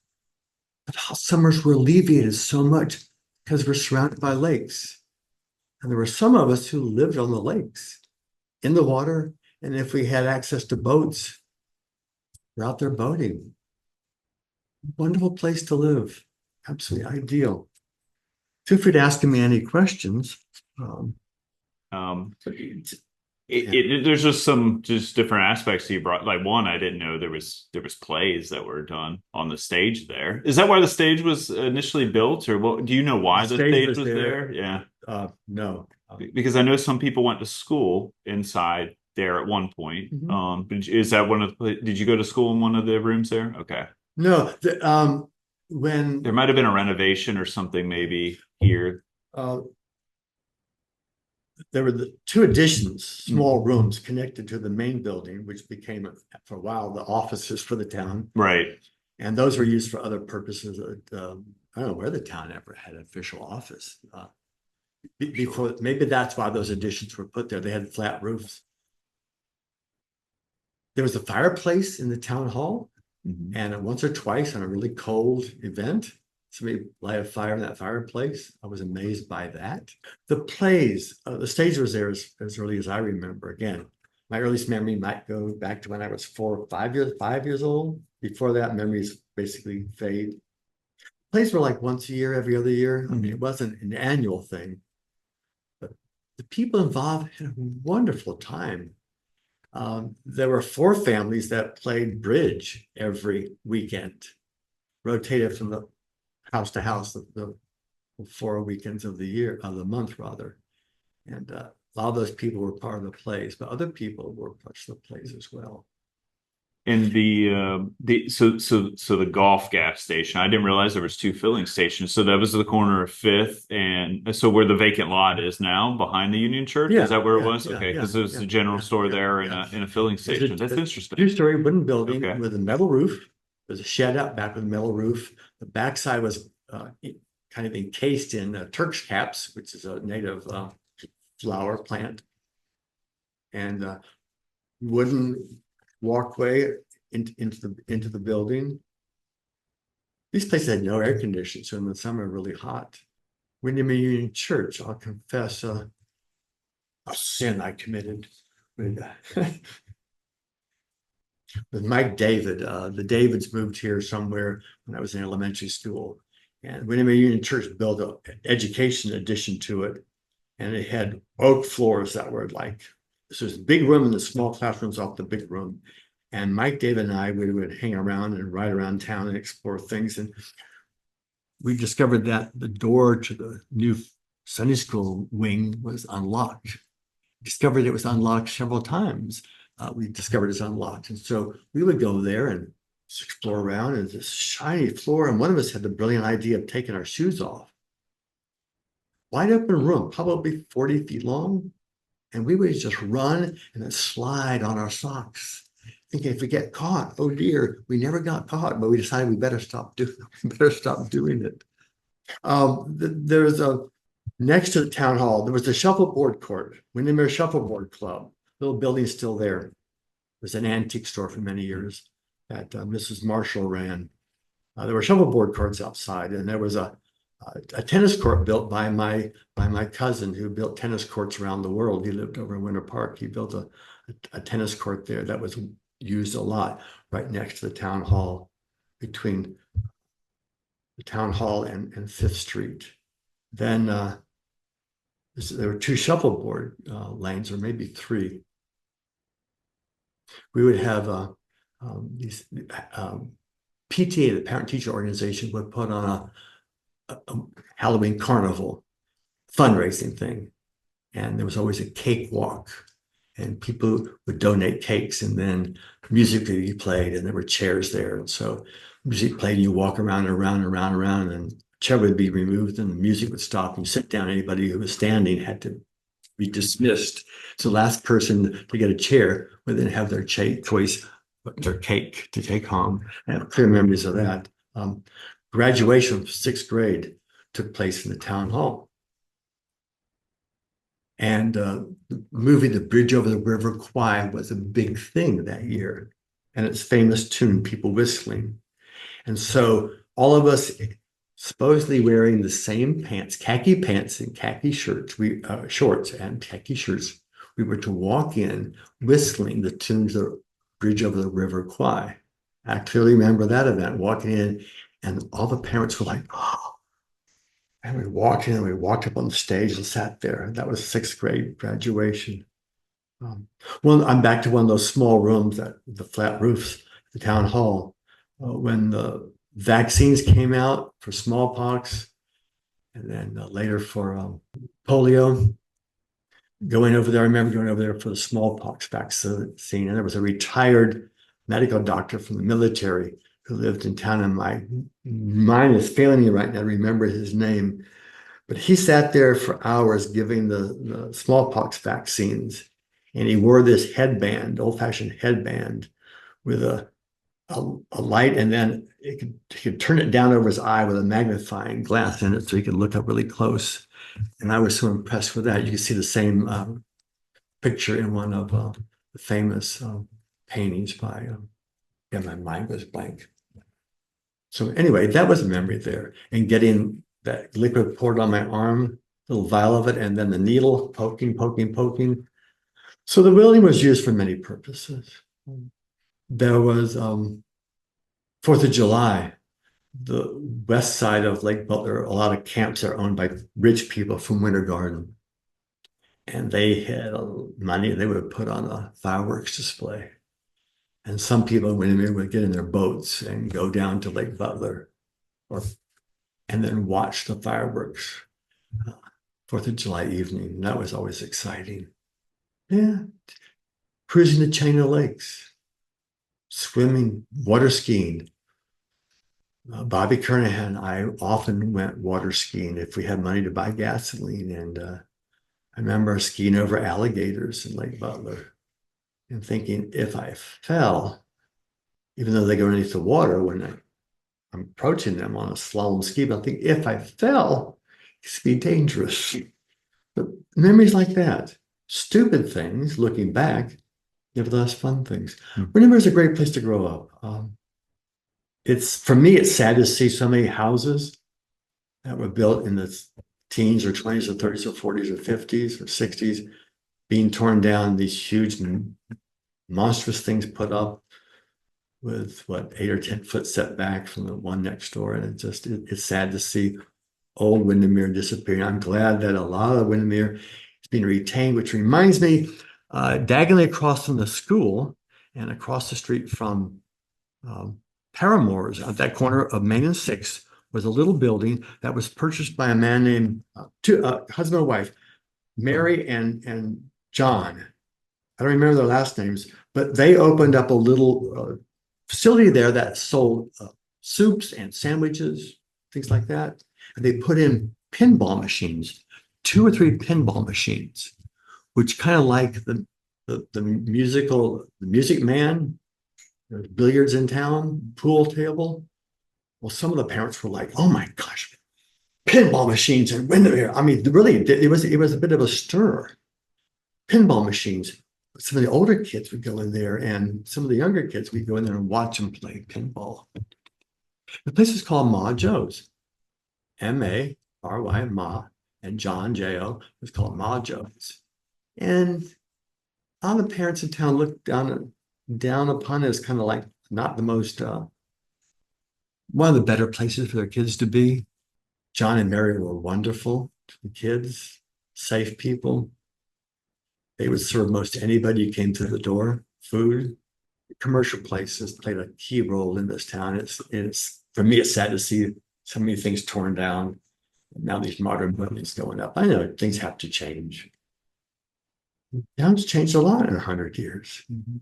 But hot summers were alleviated so much because we're surrounded by lakes. And there were some of us who lived on the lakes, in the water. And if we had access to boats, we're out there boating. Wonderful place to live. Absolutely ideal. Feel free to ask me any questions.
There's just different aspects you brought. Like one, I didn't know there was plays that were done on the stage there. Is that why the stage was initially built, or what? Do you know why the stage was there? Yeah.
No.
Because I know some people went to school inside there at one point.
Mhm.
But is that one of the, did you go to school in one of the rooms there? Okay.
No, when
There might have been a renovation or something maybe here.
uh, there were the two additions, small rooms connected to the main building, which became for a while the offices for the town.
Right.
And those were used for other purposes. I don't know where the town ever had an official office. Before, maybe that's why those additions were put there. They had flat roofs. There was a fireplace in the town hall, and once or twice on a really cold event, somebody light a fire in that fireplace. I was amazed by that. The plays, the stage was there as early as I remember. Again, my earliest memory might go back to when I was 5 years old. Before that, memories basically fade. Plays were like once a year, every other year. I mean, it wasn't an annual thing, but the people involved had a wonderful time. There were 4 families that played bridge every weekend, rotated from the house to house, the 4 weekends of the month rather. And a lot of those people were part of the plays, but other people were parts of the plays as well.
And so the golf gas station, I didn't realize there was 2 filling stations. So that was the corner of Fifth, and so where the vacant lot is now behind the Union Church.
Yeah,
Is that where it
yeah,
was?
yeah,
Okay, because
yeah,
there's
yeah,
a general
yeah,
store
yeah,
there
yeah.
in a filling station. That's interesting.
2-story wooden building
Okay.
with a metal roof. There's a shed out back with a metal roof. The backside was kind of encased in Turk's caps, which is a native flower plant, and wooden walkway into the building. These places had no air conditioning, so in the summer really hot. Windermere Union Church, I'll confess a sin I committed with with Mike David. The Davids moved here somewhere when I was in elementary school, and Windermere Union Church built an education addition to it, and it had oak floors that were like, so there's a big room and the small classrooms off the big room. And Mike David and I would hang around and ride around town and explore things. And we discovered that the door to the new Sunday school wing was unlocked. Discovered it was unlocked several times. We discovered it's unlocked. And so we would go there and explore around, and this shiny floor. And one of us had the brilliant idea of taking our shoes off. Wide open room, probably 40 feet long. And we would just run and then slide on our socks, thinking if we get caught, oh dear, we never got caught, but we decided we better stop doing it. There's a next to the town hall, there was a shuffleboard court, Windermere Shuffleboard Club. Little building still there. It was an antique store for many years that Mrs. Marshall ran. There were shuffleboard courts outside, and there was a tennis court built by my cousin who built tennis courts around the world. He lived over in Winter Park. He built a tennis court there that was used a lot right next to the town hall, between the town hall and Fifth Street. Then there were 2 shuffleboard lanes, or maybe 3. We would have these PTA, the parent teacher organization, would put on a Halloween carnival fundraising thing, and there was always a cake walk, and people would donate cakes, and then music would be played, and there were chairs there, and so music played, and you walk around and around and around and around, and the chair would be removed, and the music would stop, and you sit down. Anybody who was standing had to be dismissed. So the last person to get a chair would then have their choice, their cake to take home. I have clear memories of that. Graduation of 6th grade took place in the town hall. And the movie The Bridge Over the River Kwai was a big thing that year. And its famous tune, People Whistling. And so all of us supposedly wearing the same pants, khaki pants and khaki shirts, shorts and khaki shirts, we were to walk in whistling the tunes of Bridge Over the River Kwai. I clearly remember that event, walking in, and all the parents were like, oh. And we walked in, and we walked up on the stage and sat there. That was 6th grade graduation. Well, I'm back to one of those small rooms, that the flat roofs, the town hall. When the vaccines came out for smallpox, and then later for polio, going over there. I remember going over there for the smallpox vaccine, and there was a retired medical doctor from the military who lived in town, and my mind is failing me right now to remember his name. But he sat there for hours giving the smallpox vaccines, and he wore this headband, old-fashioned headband, with a light, and then he could turn it down over his eye with a magnifying glass in it so he could look up really close. And I was so impressed with that. You can see the same picture in one of the famous paintings by, yeah, my mind was blank. So anyway, that was a memory there. And getting that liquid poured on my arm, little vial of it, and then the needle poking. So the building was used for many purposes. There was 4th of July, the west side of Lake Butler, a lot of camps are owned by rich people from Winter Garden. And they had money, they would put on a fireworks display. And some people in Windermere would get in their boats and go down to Lake Butler and then watch the fireworks 4th of July evening. That was always exciting. Yeah. Cruising the chain of lakes, swimming, water skiing. Bobby Kernahan and I often went water skiing if we had money to buy gasoline. And I remember skiing over alligators in Lake Butler and thinking, if I fell, even though they go underneath the water, when I'm approaching them on a slalom ski, but I think if I fell, it could be dangerous. But memories like that, stupid things, looking back, nevertheless fun things. Windermere is a great place to grow up. For me, it's sad to see so many houses that were built in the teens or 20s or 30s or 40s or 50s or 60s being torn down, these huge monstrous things put up with 8 or 10 foot setback from the one next door. And it's sad to see old Windermere disappearing. I'm glad that a lot of Windermere is being retained, which reminds me, diagonally across from the school and across the street from Paramore's at that corner of Main and 6th was a little building that was purchased by a man named husband and wife, Mary and John. I don't remember their last names, but they opened up a little facility there that sold soups and sandwiches, things like that. And they put in pinball machines, 2 or 3 pinball machines, which kind of like the Music Man. There's billiards in town, pool table. Well, some of the parents were like, "Oh my gosh, pinball machines in Windermere!" I mean, really, it was a bit of a stir. Pinball machines. Some of the older kids would go in there, and some of the younger kids would go in there and watch them play pinball. The place is called Ma Joe's, M-A-R-Y, Ma, and John J-O. It was called Ma Joe's, and all the parents in town looked down upon it as kind of like not the most one of the better places for their kids to be. John and Mary were wonderful to the kids, safe people. They would serve most anybody who came through the door food. Commercial places played a key role in this town. It's for me, it's sad to see so many things torn down. And now these modern buildings going up. I know things have to change. Town's changed a lot in 100 years. Mm-hmm.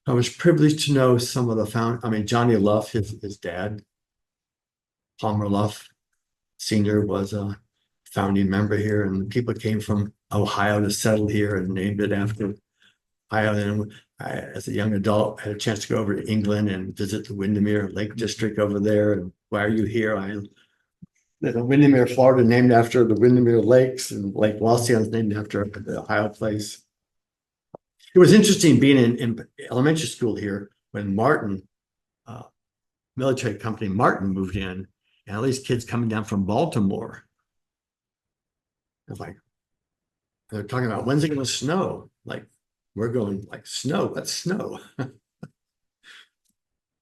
I was privileged to know some of the Johnny Luff, his dad, Palmer Luff Sr. was a founding member here, and people came from Ohio to settle here and named it after Ohio. And I, as a young adult, had a chance to go over to England and visit the Windermere Lake District over there. And why are you here? Windermere, Florida, named after the Windermere Lakes, and Lake Wauseon is named after the Ohio place. It was interesting being in elementary school here when Martin, military company Martin, moved in, and all these kids coming down from Baltimore. I was like, they're talking about when's it going to snow? Like, we're going like snow. What's snow?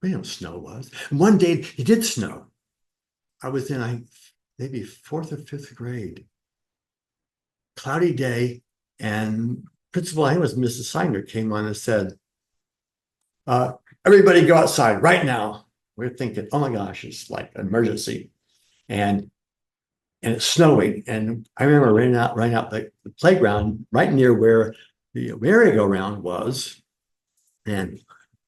We know what snow was. And one day it did snow. I was in maybe 4th or 5th grade. Cloudy day, and Principal, I think it was Mrs. Seiner, came on and said, everybody go outside right now. We're thinking, oh my gosh, it's like an emergency. And and it's snowing. And I remember running out the playground right near where the merry-go-round was, and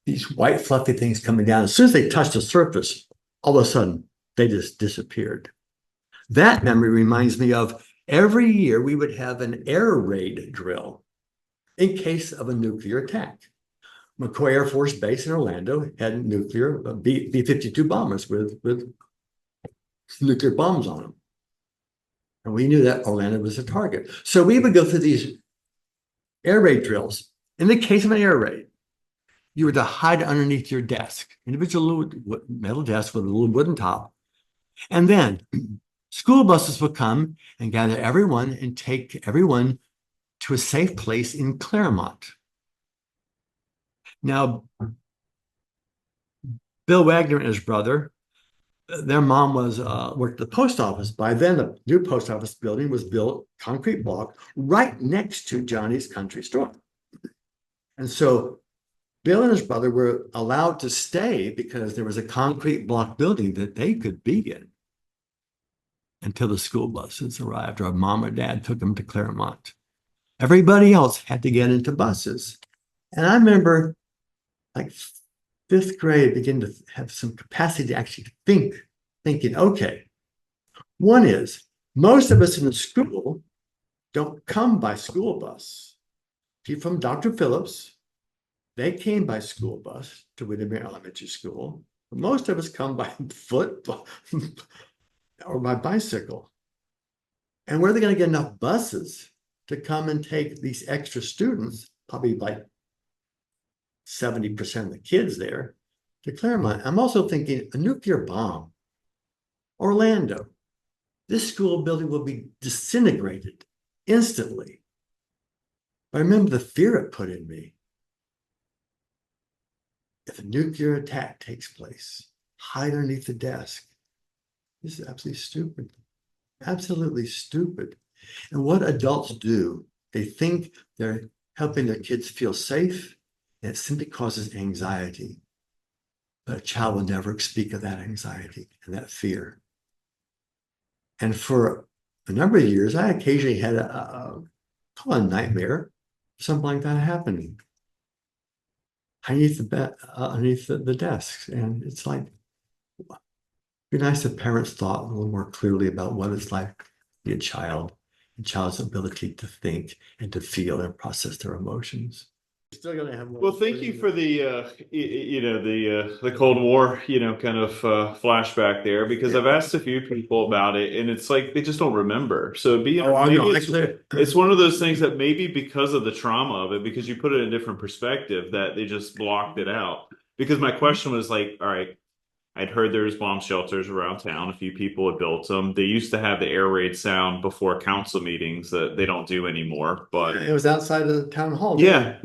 these white fluffy things coming down. As soon as they touched the surface, all of a sudden they just disappeared. That memory reminds me of every year we would have an air raid drill in case of a nuclear attack. McCoy Air Force Base in Orlando had nuclear B-52 bombers with nuclear bombs on them. And we knew that Orlando was a target. So we would go through these air raid drills. In the case of an air raid, you were to hide underneath your desk, individual metal desk with a little wooden top. And then school buses would come and gather everyone and take everyone to a safe place in Claremont. Now, Bill Wagner and his brother, their mom was worked at the post office. By then, the new post office building was built, concrete block, right next to Johnny's Country Store. And so Bill and his brother were allowed to stay because there was a concrete block building that they could be in until the school buses arrived or mom or dad took them to Claremont. Everybody else had to get into buses. And I remember like fifth grade begin to have some capacity to actually thinking, okay, one is most of us in the school don't come by school bus. From Dr. Phillips, they came by school bus to Windermere Elementary School. Most of us come by foot or by bicycle. And where are they going to get enough buses to come and take these extra students, probably like 70% of the kids there, to Claremont? I'm also thinking a nuclear bomb, Orlando, this school building will be disintegrated instantly. But I remember the fear it put in me. If a nuclear attack takes place, hide underneath the desk. This is absolutely stupid. Absolutely stupid. And what adults do, they think they're helping their kids feel safe, and it simply causes anxiety. But a child will never speak of that anxiety and that fear. And for a number of years, I occasionally had a nightmare, something like that happening underneath the desks. And it's like, it'd be nice if parents thought a little more clearly about what it's like to be a child, and child's ability to think and to feel and process their emotions. Still gonna have more.
Well, thank you for the the Cold War kind of flashback there, because I've asked a few people about it and it's like they just don't remember. So it's one of those things that maybe because of the trauma of it, because you put it in a different perspective, that they just blocked it out. Because my question was like, all right, I'd heard there was bomb shelters around town. A few people had built them. They used to have the air raid sound before council meetings that they don't do anymore. But
it was outside of the town hall.
Yeah.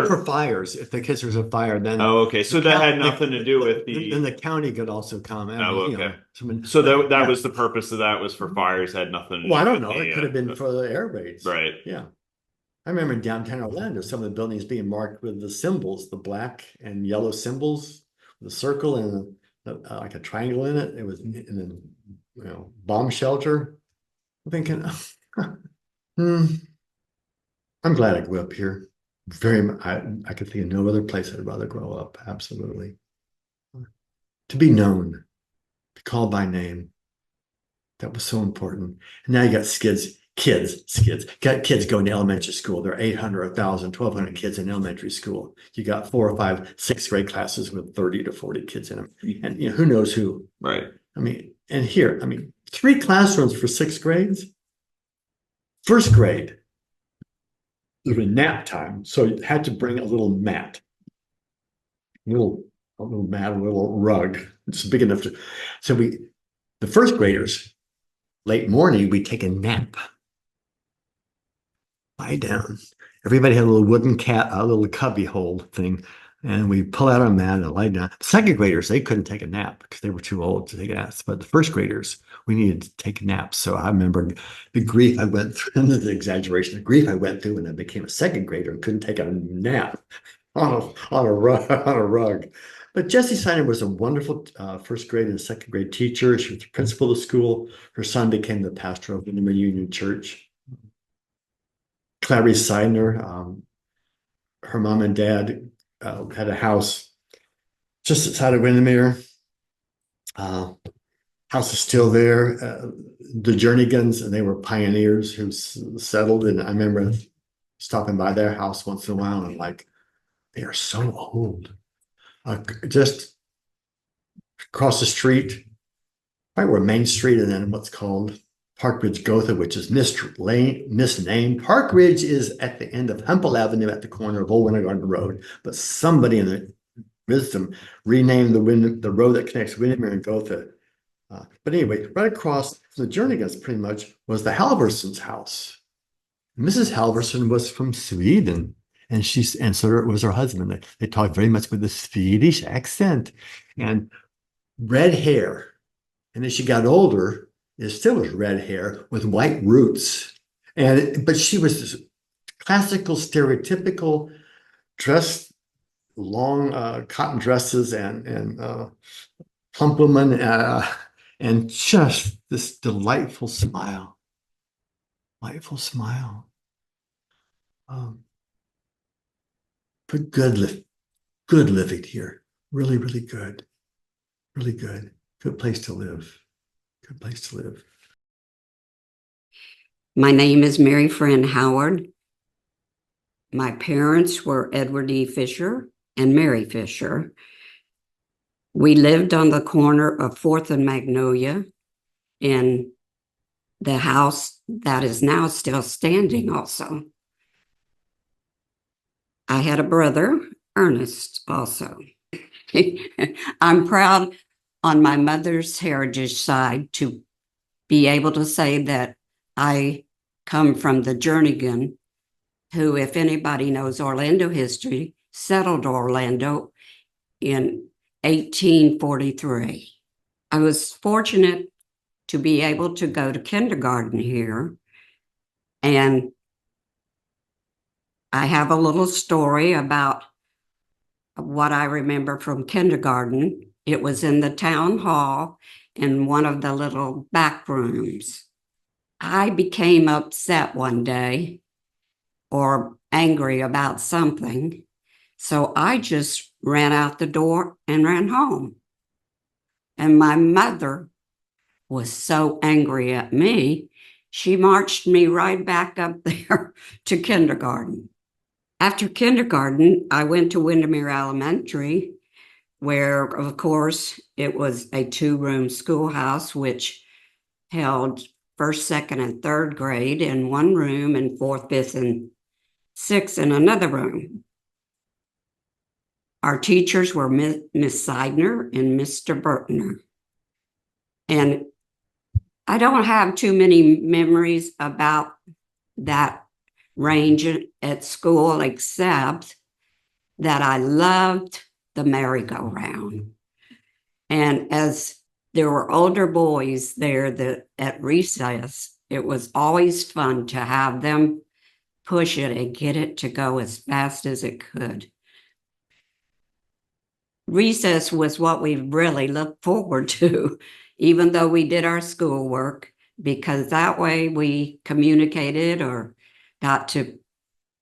For fires, if the kids there's a fire, then
okay. So that had nothing to do with the.
Then the county could also come.
Okay. So that was the purpose of that, was for fires. Had nothing to do.
Well, I don't know. It could have been for the air raids.
Right.
Yeah. I remember in downtown Orlando, some of the buildings being marked with the symbols, the black and yellow symbols, the circle and like a triangle in it. It was in a bomb shelter. I'm thinking, I'm glad I grew up here. I could think of no other place I'd rather grow up. Absolutely. To be known, to be called by name, that was so important. And now you got kids going to elementary school. There are 800, 1,000, 1,200 kids in elementary school. You got 4 or 5 sixth grade classes with 30 to 40 kids in them. And who knows who.
Right.
I mean, and here, 3 classrooms for 6th grades. First grade, there was nap time. So you had to bring a little mat. A little rug. It's big enough to. So the first graders, late morning, we take a nap. Lie down. Everybody had a little wooden a little cubby hole thing, and we pull out our mat and lie down. Second graders, they couldn't take a nap because they were too old to take a nap. But the first graders, we needed to take naps. So I remember the grief I went through, and the exaggeration, the grief I went through when I became a second grader and couldn't take a nap on a rug. But Jessie Steiner was a wonderful first grade and second grade teacher. She was the principal of the school. Her son became the pastor of Windermere Union Church. Clarice Seidner, her mom and dad had a house just outside of Windermere. House is still there. The Jernigans, and they were pioneers who settled. And I remember stopping by their house once in a while, and I'm like, they are so old. Just across the street, right where Main Street, and then what's called Park Ridge Gotha, which is misnamed. Park Ridge is at the end of Hempel Avenue at the corner of Old Winter Garden Road, but somebody in the wisdom renamed the road that connects Windermere and Gotha. But anyway, right across from the Jernigans pretty much was the Halverson's house. Mrs. Halverson was from Sweden, and so was her husband. They talked very much with a Swedish accent and red hair. And as she got older, it still was red hair with white roots. But she was this classical, stereotypical dressed, long cotton dresses and plump woman, and just this delightful smile. Delightful smile. But good living here. Really, really good. Really good. Good place to live. Good place to live.
My name is Mary Friend Howard. My parents were Edward E. Fisher and Mary Fisher. We lived on the corner of 4th and Magnolia in the house that is now still standing also. I had a brother, Ernest, also. I'm proud on my mother's heritage side to be able to say that I come from the Jernigan, who, if anybody knows Orlando history, settled Orlando in 1843. I was fortunate to be able to go to kindergarten here, and I have a little story about what I remember from kindergarten. It was in the town hall in one of the little back rooms. I became upset one day or angry about something, so I just ran out the door and ran home. And my mother was so angry at me, she marched me right back up there to kindergarten. After kindergarten, I went to Windermere Elementary, where, of course, it was a 2-room schoolhouse, which held 1st, 2nd, and 3rd grade in one room, and 4th, 5th, and 6th in another room. Our teachers were Miss Seidner and Mr. Burtner. And I don't have too many memories about that range at school, except that I loved the merry-go-round. And as there were older boys there at recess, it was always fun to have them push it and get it to go as fast as it could. Recess was what we really looked forward to, even though we did our schoolwork, because that way we communicated or got to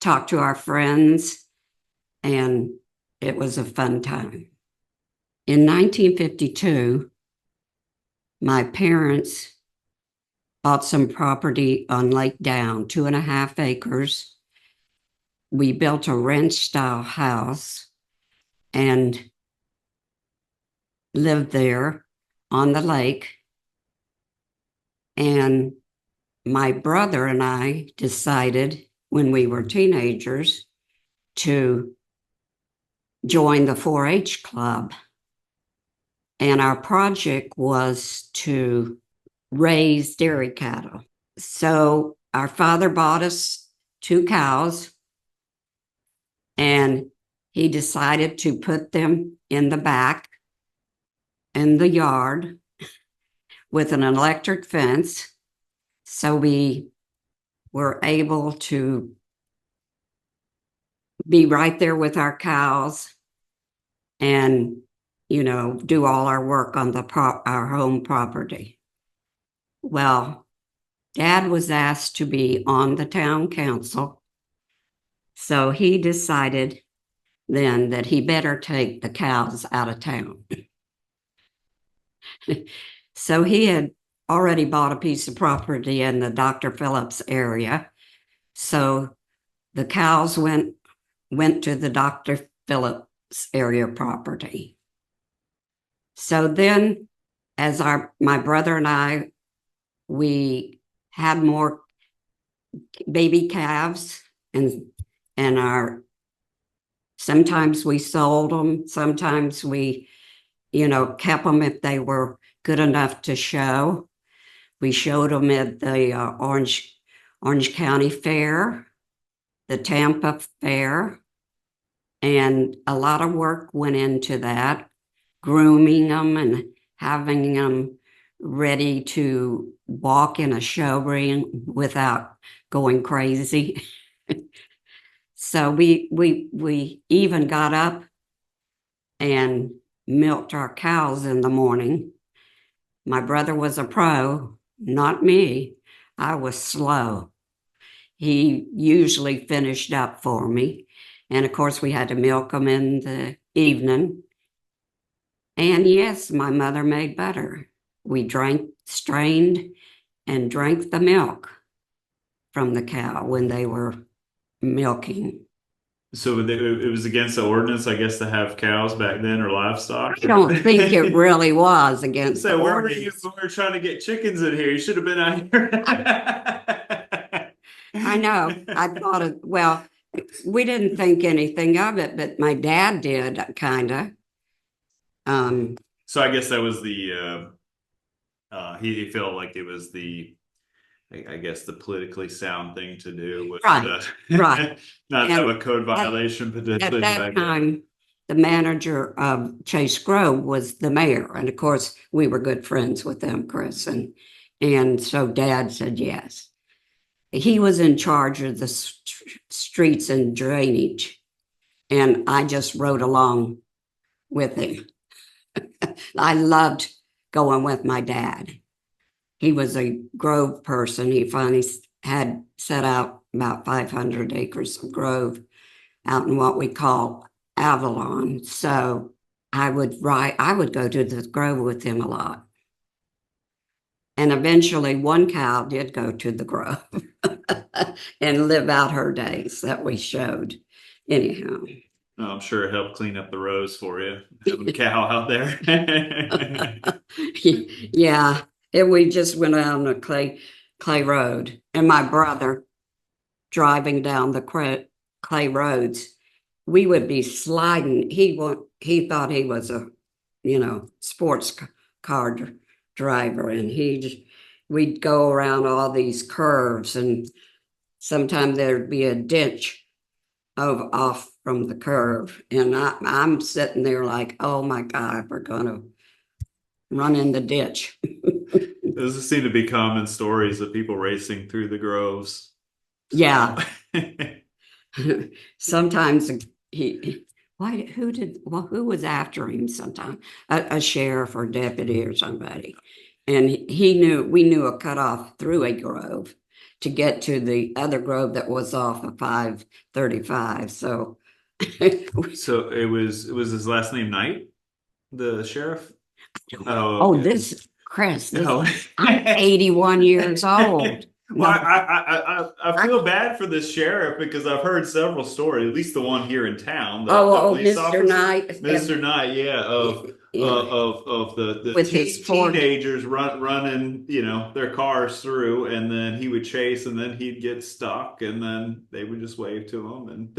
talk to our friends, and it was a fun time. In 1952, my parents bought some property on Lake Down, 2.5 acres. We built a ranch-style house and lived there on the lake. And my brother and I decided when we were teenagers to join the 4-H club. And our project was to raise dairy cattle. So our father bought us 2 cows, and he decided to put them in the back in the yard with an electric fence. So we were able to be right there with our cows and do all our work on our home property. Well, Dad was asked to be on the town council, so he decided then that he better take the cows out of town. So he had already bought a piece of property in the Dr. Phillips area. So the cows went to the Dr. Phillips area property. So then, as my brother and I, we had more baby calves, and sometimes we sold them, sometimes we, kept them if they were good enough to show. We showed them at the Orange County Fair, the Tampa Fair, and a lot of work went into that, grooming them and having them ready to walk in a show ring without going crazy. So we even got up and milked our cows in the morning. My brother was a pro, not me. I was slow. He usually finished up for me. And of course, we had to milk them in the evening. And yes, my mother made butter. We strained and drank the milk from the cow when they were milking.
So it was against the ordinance, I guess, to have cows back then or livestock?
I don't think it really was against the
So where were you
ordinance.
when we were trying to get chickens in here? You should have been out here.
I know. I thought well, we didn't think anything of it, but my dad did, kind of.
So I guess that was the he felt like it was I guess the politically sound thing to do was
Right.
not
And
have a code violation potentially.
At that time, the manager of Chase Grove was the mayor, and of course, we were good friends with them, Chris, and so Dad said yes. He was in charge of the streets and drainage, and I just rode along with him. I loved going with my dad. He was a grove person. He finally had set out about 500 acres of grove out in what we call Avalon. So I would go to the grove with him a lot. And eventually one cow did go to the grove and live out her days that we showed. Anyhow.
I'm sure it helped clean up the rows for you, having a cow out there.
Yeah, we just went out on a clay road, and my brother driving down the clay roads, we would be sliding. He thought he was a, sports car driver, and we'd go around all these curves, and sometimes there'd be a ditch off from the curve, and I'm sitting there like, oh my God, we're gonna run in the ditch.
Those seem to be common stories of people racing through the groves.
Yeah. Sometimes who was after him sometime? A sheriff or deputy or somebody. And we knew a cutoff through a grove to get to the other grove that was off of 535. So
So it was his last name Knight, the sheriff?
Oh,
okay.
Chris, I'm 81 years old.
Well, I feel bad for this sheriff because I've heard several stories, at least the one here in town. The police
Mr.
officer,
Knight.
Mr. Knight, yeah, of the teenagers running, their cars through, and then he would chase, and then he'd get stuck, and then they would just wave to him, and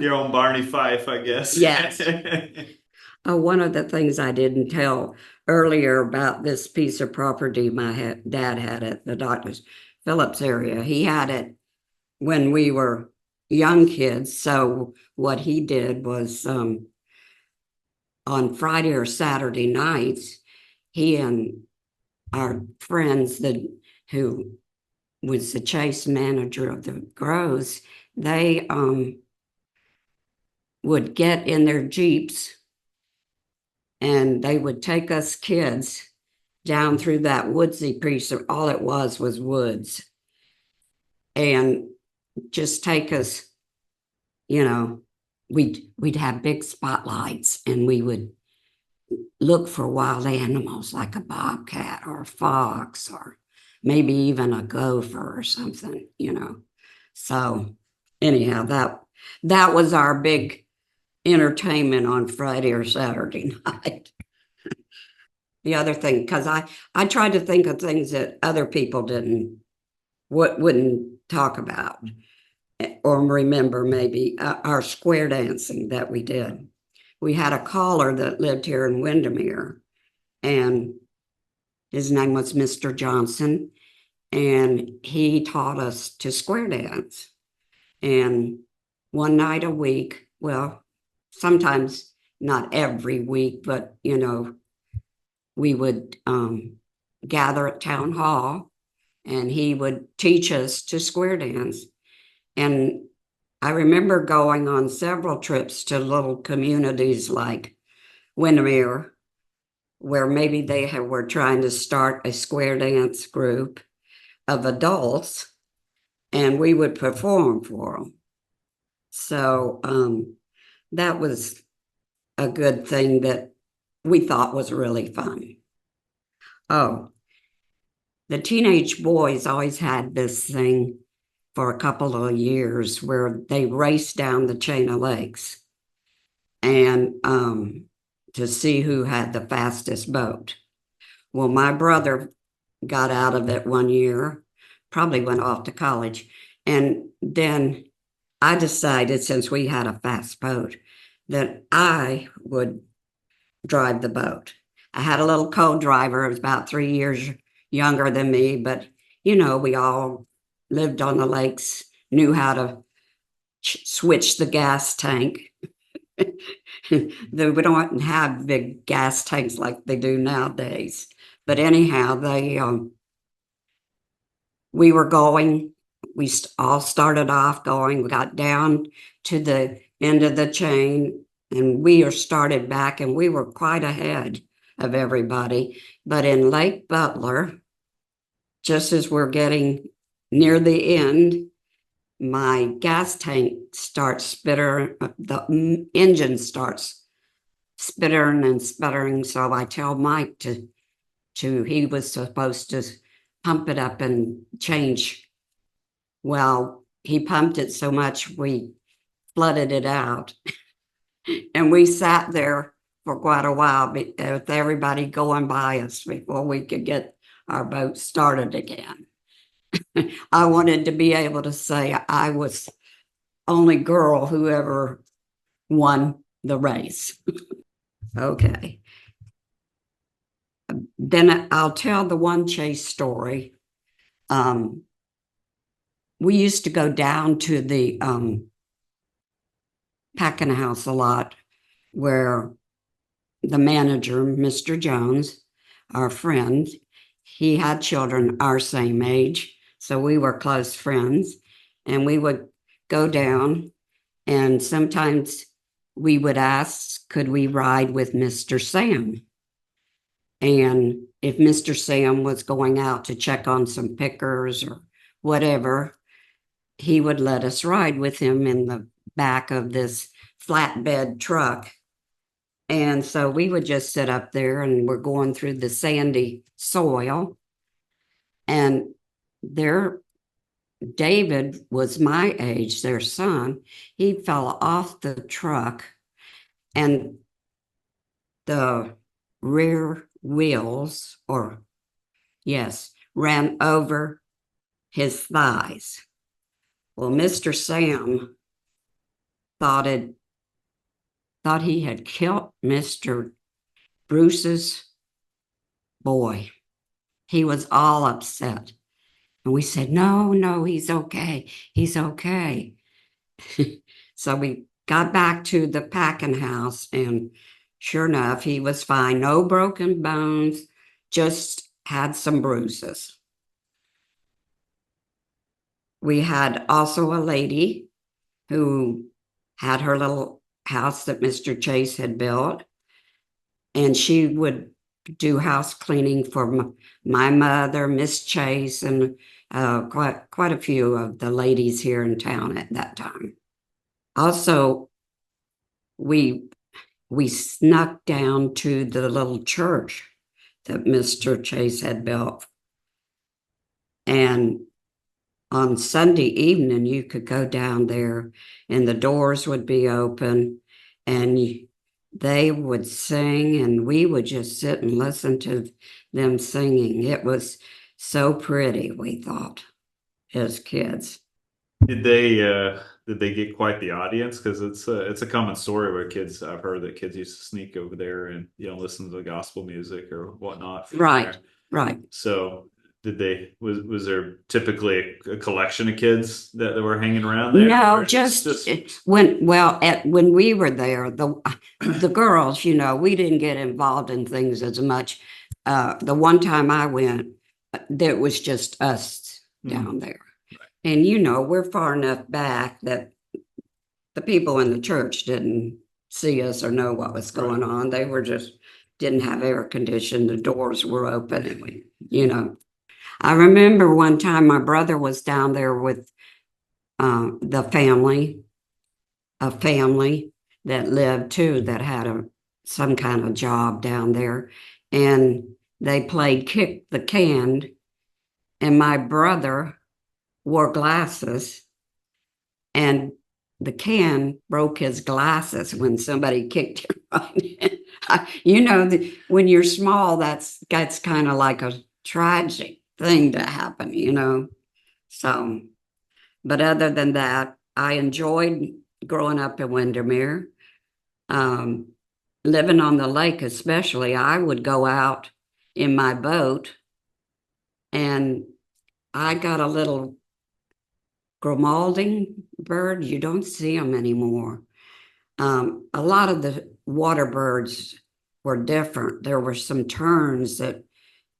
your own Barney Fife, I guess.
Yes. One of the things I didn't tell earlier about this piece of property my dad had at the Dr. Phillips area. He had it when we were young kids. So what he did was on Friday or Saturday nights, he and our friends who was the chase manager of the groves, they would get in their Jeeps and they would take us kids down through that woodsy piece. All it was woods, and just take us, we'd have big spotlights and we would look for wild animals like a bobcat or a fox or maybe even a gopher or something. So anyhow, that was our big entertainment on Friday or Saturday night. The other thing, because I tried to think of things that other people wouldn't talk about or remember, maybe our square dancing that we did. We had a caller that lived here in Windermere, and his name was Mr. Johnson, and he taught us to square dance. And one night a week, well, sometimes not every week, but we would gather at town hall and he would teach us to square dance. And I remember going on several trips to little communities like Windermere, where maybe they were trying to start a square dance group of adults, and we would perform for them. So that was a good thing that we thought was really fun. Oh, the teenage boys always had this thing for a couple of years where they raced down the chain of lakes and to see who had the fastest boat. Well, my brother got out of it one year, probably went off to college. And then I decided, since we had a fast boat, that I would drive the boat. I had a little co-driver who was about 3 years younger than me, but we all lived on the lakes, knew how to switch the gas tank. We don't have big gas tanks like they do nowadays. But anyhow, we were going, we all started off going, we got down to the end of the chain and we started back and we were quite ahead of everybody. But in Lake Butler, just as we're getting near the end, my gas tank starts spittering, the engine starts spittering and sputtering. So I tell Mike he was supposed to pump it up and change. Well, he pumped it so much we flooded it out. And we sat there for quite a while with everybody going by us before we could get our boat started again. I wanted to be able to say I was only girl who ever won the race. Okay. Then I'll tell the one chase story. We used to go down to the packing house a lot, where the manager, Mr. Jones, our friend, he had children our same age, so we were close friends, and we would go down, and sometimes we would ask, could we ride with Mr. Sam? And if Mr. Sam was going out to check on some pickers or whatever, he would let us ride with him in the back of this flatbed truck. And so we would just sit up there and we're going through the sandy soil. And David was my age, their son. He fell off the truck and the rear wheels, ran over his thighs. Well, Mr. Sam thought he had killed Mr. Bruce's boy. He was all upset. And we said, no, he's okay. He's okay. So we got back to the packing house, and sure enough, he was fine. No broken bones, just had some bruises. We had also a lady who had her little house that Mr. Chase had built. And she would do house cleaning for my mother, Miss Chase, and quite a few of the ladies here in town at that time. Also, we snuck down to the little church that Mr. Chase had built. And on Sunday evening, you could go down there and the doors would be open and they would sing and we would just sit and listen to them singing. It was so pretty, we thought, as kids.
Did they get quite the audience? Because it's a common story where kids, I've heard that kids used to sneak over there and listen to the gospel music or whatnot from
Right,
there.
right.
So was there typically a collection of kids that were hanging around there?
No, just when we were there, the girls, we didn't get involved in things as much. The one time I went, there was just us down there. And we're far enough back that the people in the church didn't see us or know what was going on. They were just didn't have air conditioning. The doors were open and we, I remember one time my brother was down there with a family that lived too, that had some kind of job down there. And they played kick the can. And my brother wore glasses and the can broke his glasses when somebody kicked him right. When you're small, that's kind of like a tragic thing to happen. So, but other than that, I enjoyed growing up in Windermere. Living on the lake especially, I would go out in my boat and I got a little Grimaldi bird. You don't see them anymore. A lot of the water birds were different. There were some terns that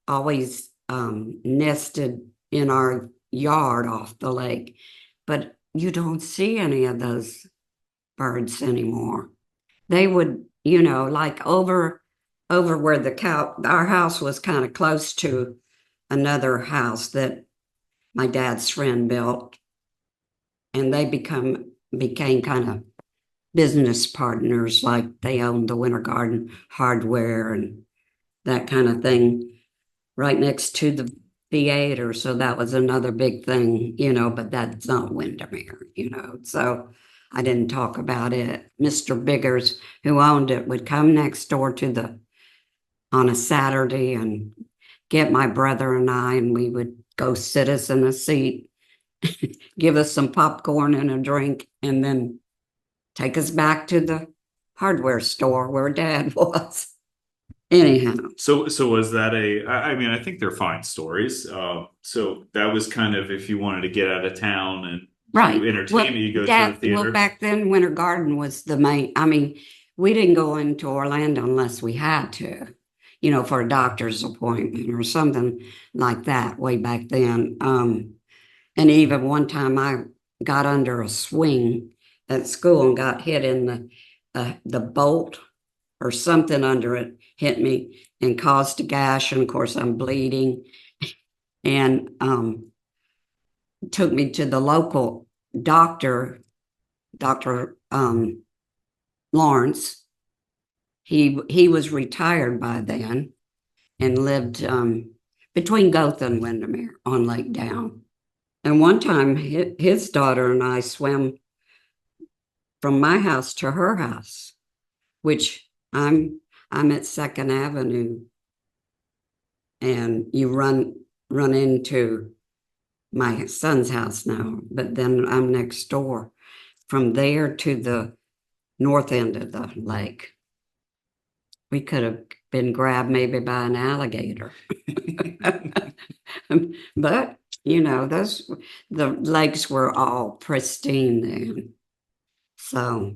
always nested in our yard off the lake, but you don't see any of those birds anymore. They would, like over where our house was kind of close to another house that my dad's friend built, and they became kind of business partners, like they owned the Winter Garden hardware and that kind of thing right next to the theater. So that was another big thing, but that's not Windermere, so I didn't talk about it. Mr. Biggers, who owned it, would come next door on a Saturday and get my brother and I, and we would go sit us in a seat, give us some popcorn and a drink, and then take us back to the hardware store where Dad was. Anyhow.
So was that I think they're fine stories. So that was kind of, if you wanted to get out of town and entertainment, you go to the theater.
Well, back then Winter Garden was the main. We didn't go into Orlando unless we had to, for a doctor's appointment or something like that way back then. And even one time I got under a swing at school and got hit in the bolt or something under it hit me and caused a gash. And of course I'm bleeding, and took me to the local doctor, Dr. Lawrence. He was retired by then and lived between Gotha and Windermere on Lake Down. And one time his daughter and I swam from my house to her house, which I'm at 2nd Avenue, and you run into my son's house now, but then I'm next door. From there to the north end of the lake, we could have been grabbed maybe by an alligator. But the lakes were all pristine then. So,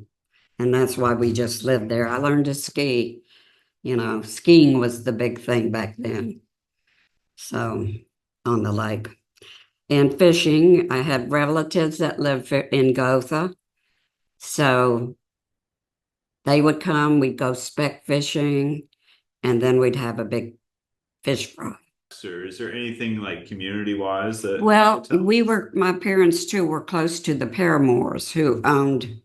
and that's why we just lived there. I learned to ski. Skiing was the big thing back then. So, on the lake. And fishing, I had relatives that lived in Gotha. So They would come, we'd go speck fishing, and then we'd have a big fish fry.
Or is there anything like community wise that?
Well, my parents too were close to the Paramours who owned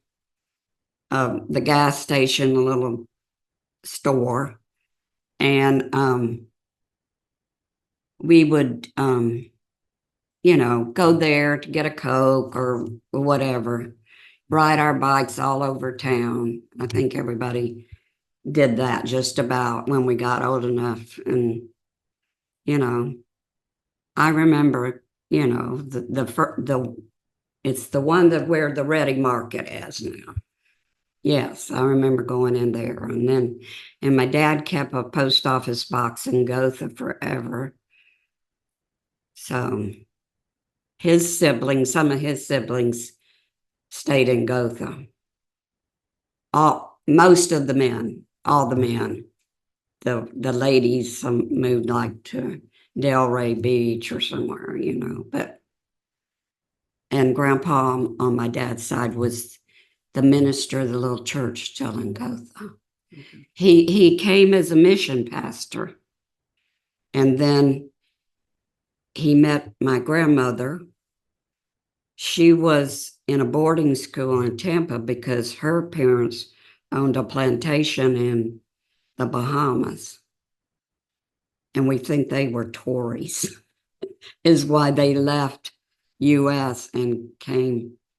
the gas station, the little store. And we would, go there to get a Coke or whatever, ride our bikes all over town. I think everybody did that just about when we got old enough. And, I remember, it's the one that where the Ready Market is now. Yes, I remember going in there. And my dad kept a post office box in Gotha forever. So some of his siblings stayed in Gotha. Most of the men, all the men. The ladies, some moved like to Delray Beach or somewhere, and Grandpa on my dad's side was the minister of the little church still in Gotha. He came as a mission pastor, and then he met my grandmother. She was in a boarding school in Tampa because her parents owned a plantation in the Bahamas. And we think they were Tories, is why they left U.S. and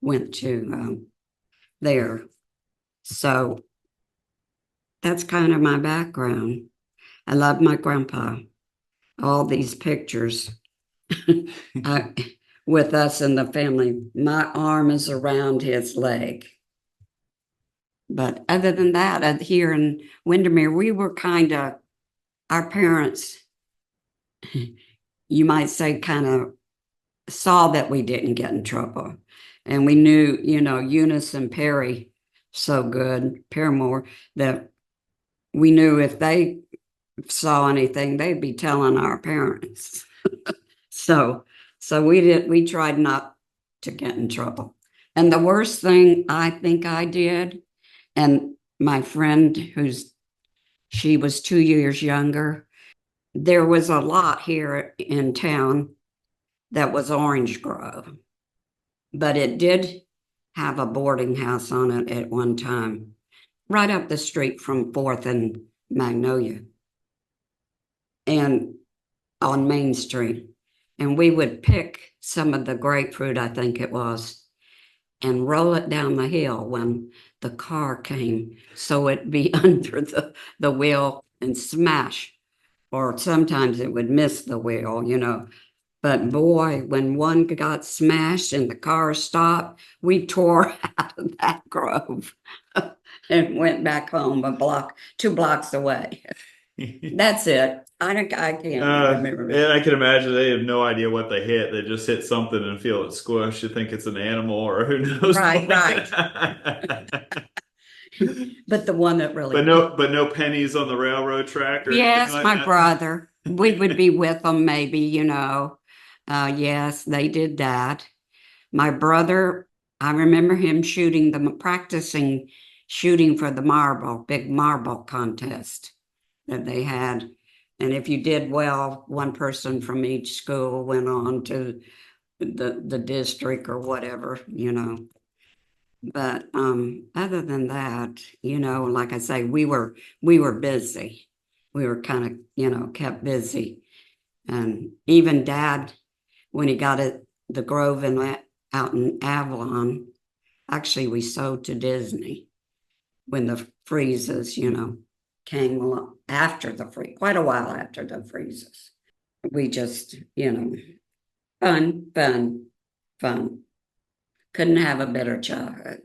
went to there. So that's kind of my background. I love my grandpa. All these pictures with us and the family. My arm is around his leg. But other than that, here in Windermere, we were our parents, you might say, kind of saw that we didn't get in trouble. And we knew, Eunice and Perry so good, Paramore, that we knew if they saw anything, they'd be telling our parents. So we tried not to get in trouble. And the worst thing I think I did, and my friend she was 2 years younger, there was a lot here in town that was orange grove, but it did have a boarding house on it at one time, right up the street from 4th and Magnolia, and on Main Street. And we would pick some of the grapefruit, I think it was, and roll it down the hill when the car came, so it'd be under the wheel and smash. Or sometimes it would miss the wheel, But boy, when one got smashed and the car stopped, we tore out of that grove and went back home 2 blocks away. That's it. I can't remember.
And I can imagine they have no idea what they hit. They just hit something and feel it squish. You think it's an animal or who knows?
Right. But the one that really.
But no pennies on the railroad track. Or
yes,
like
my
that?
brother. We would be with them, maybe. Yes, they did that. My brother, I remember him practicing shooting for the big marble contest that they had. And if you did well, one person from each school went on to the district or whatever, But other than that, like I say, we were busy. We were kind of, kept busy. And even Dad, when he got the Grove out in Avalon, actually we sold to Disney when the freezes, came along after quite a while after the freezes. We just, fun. Couldn't have a better childhood.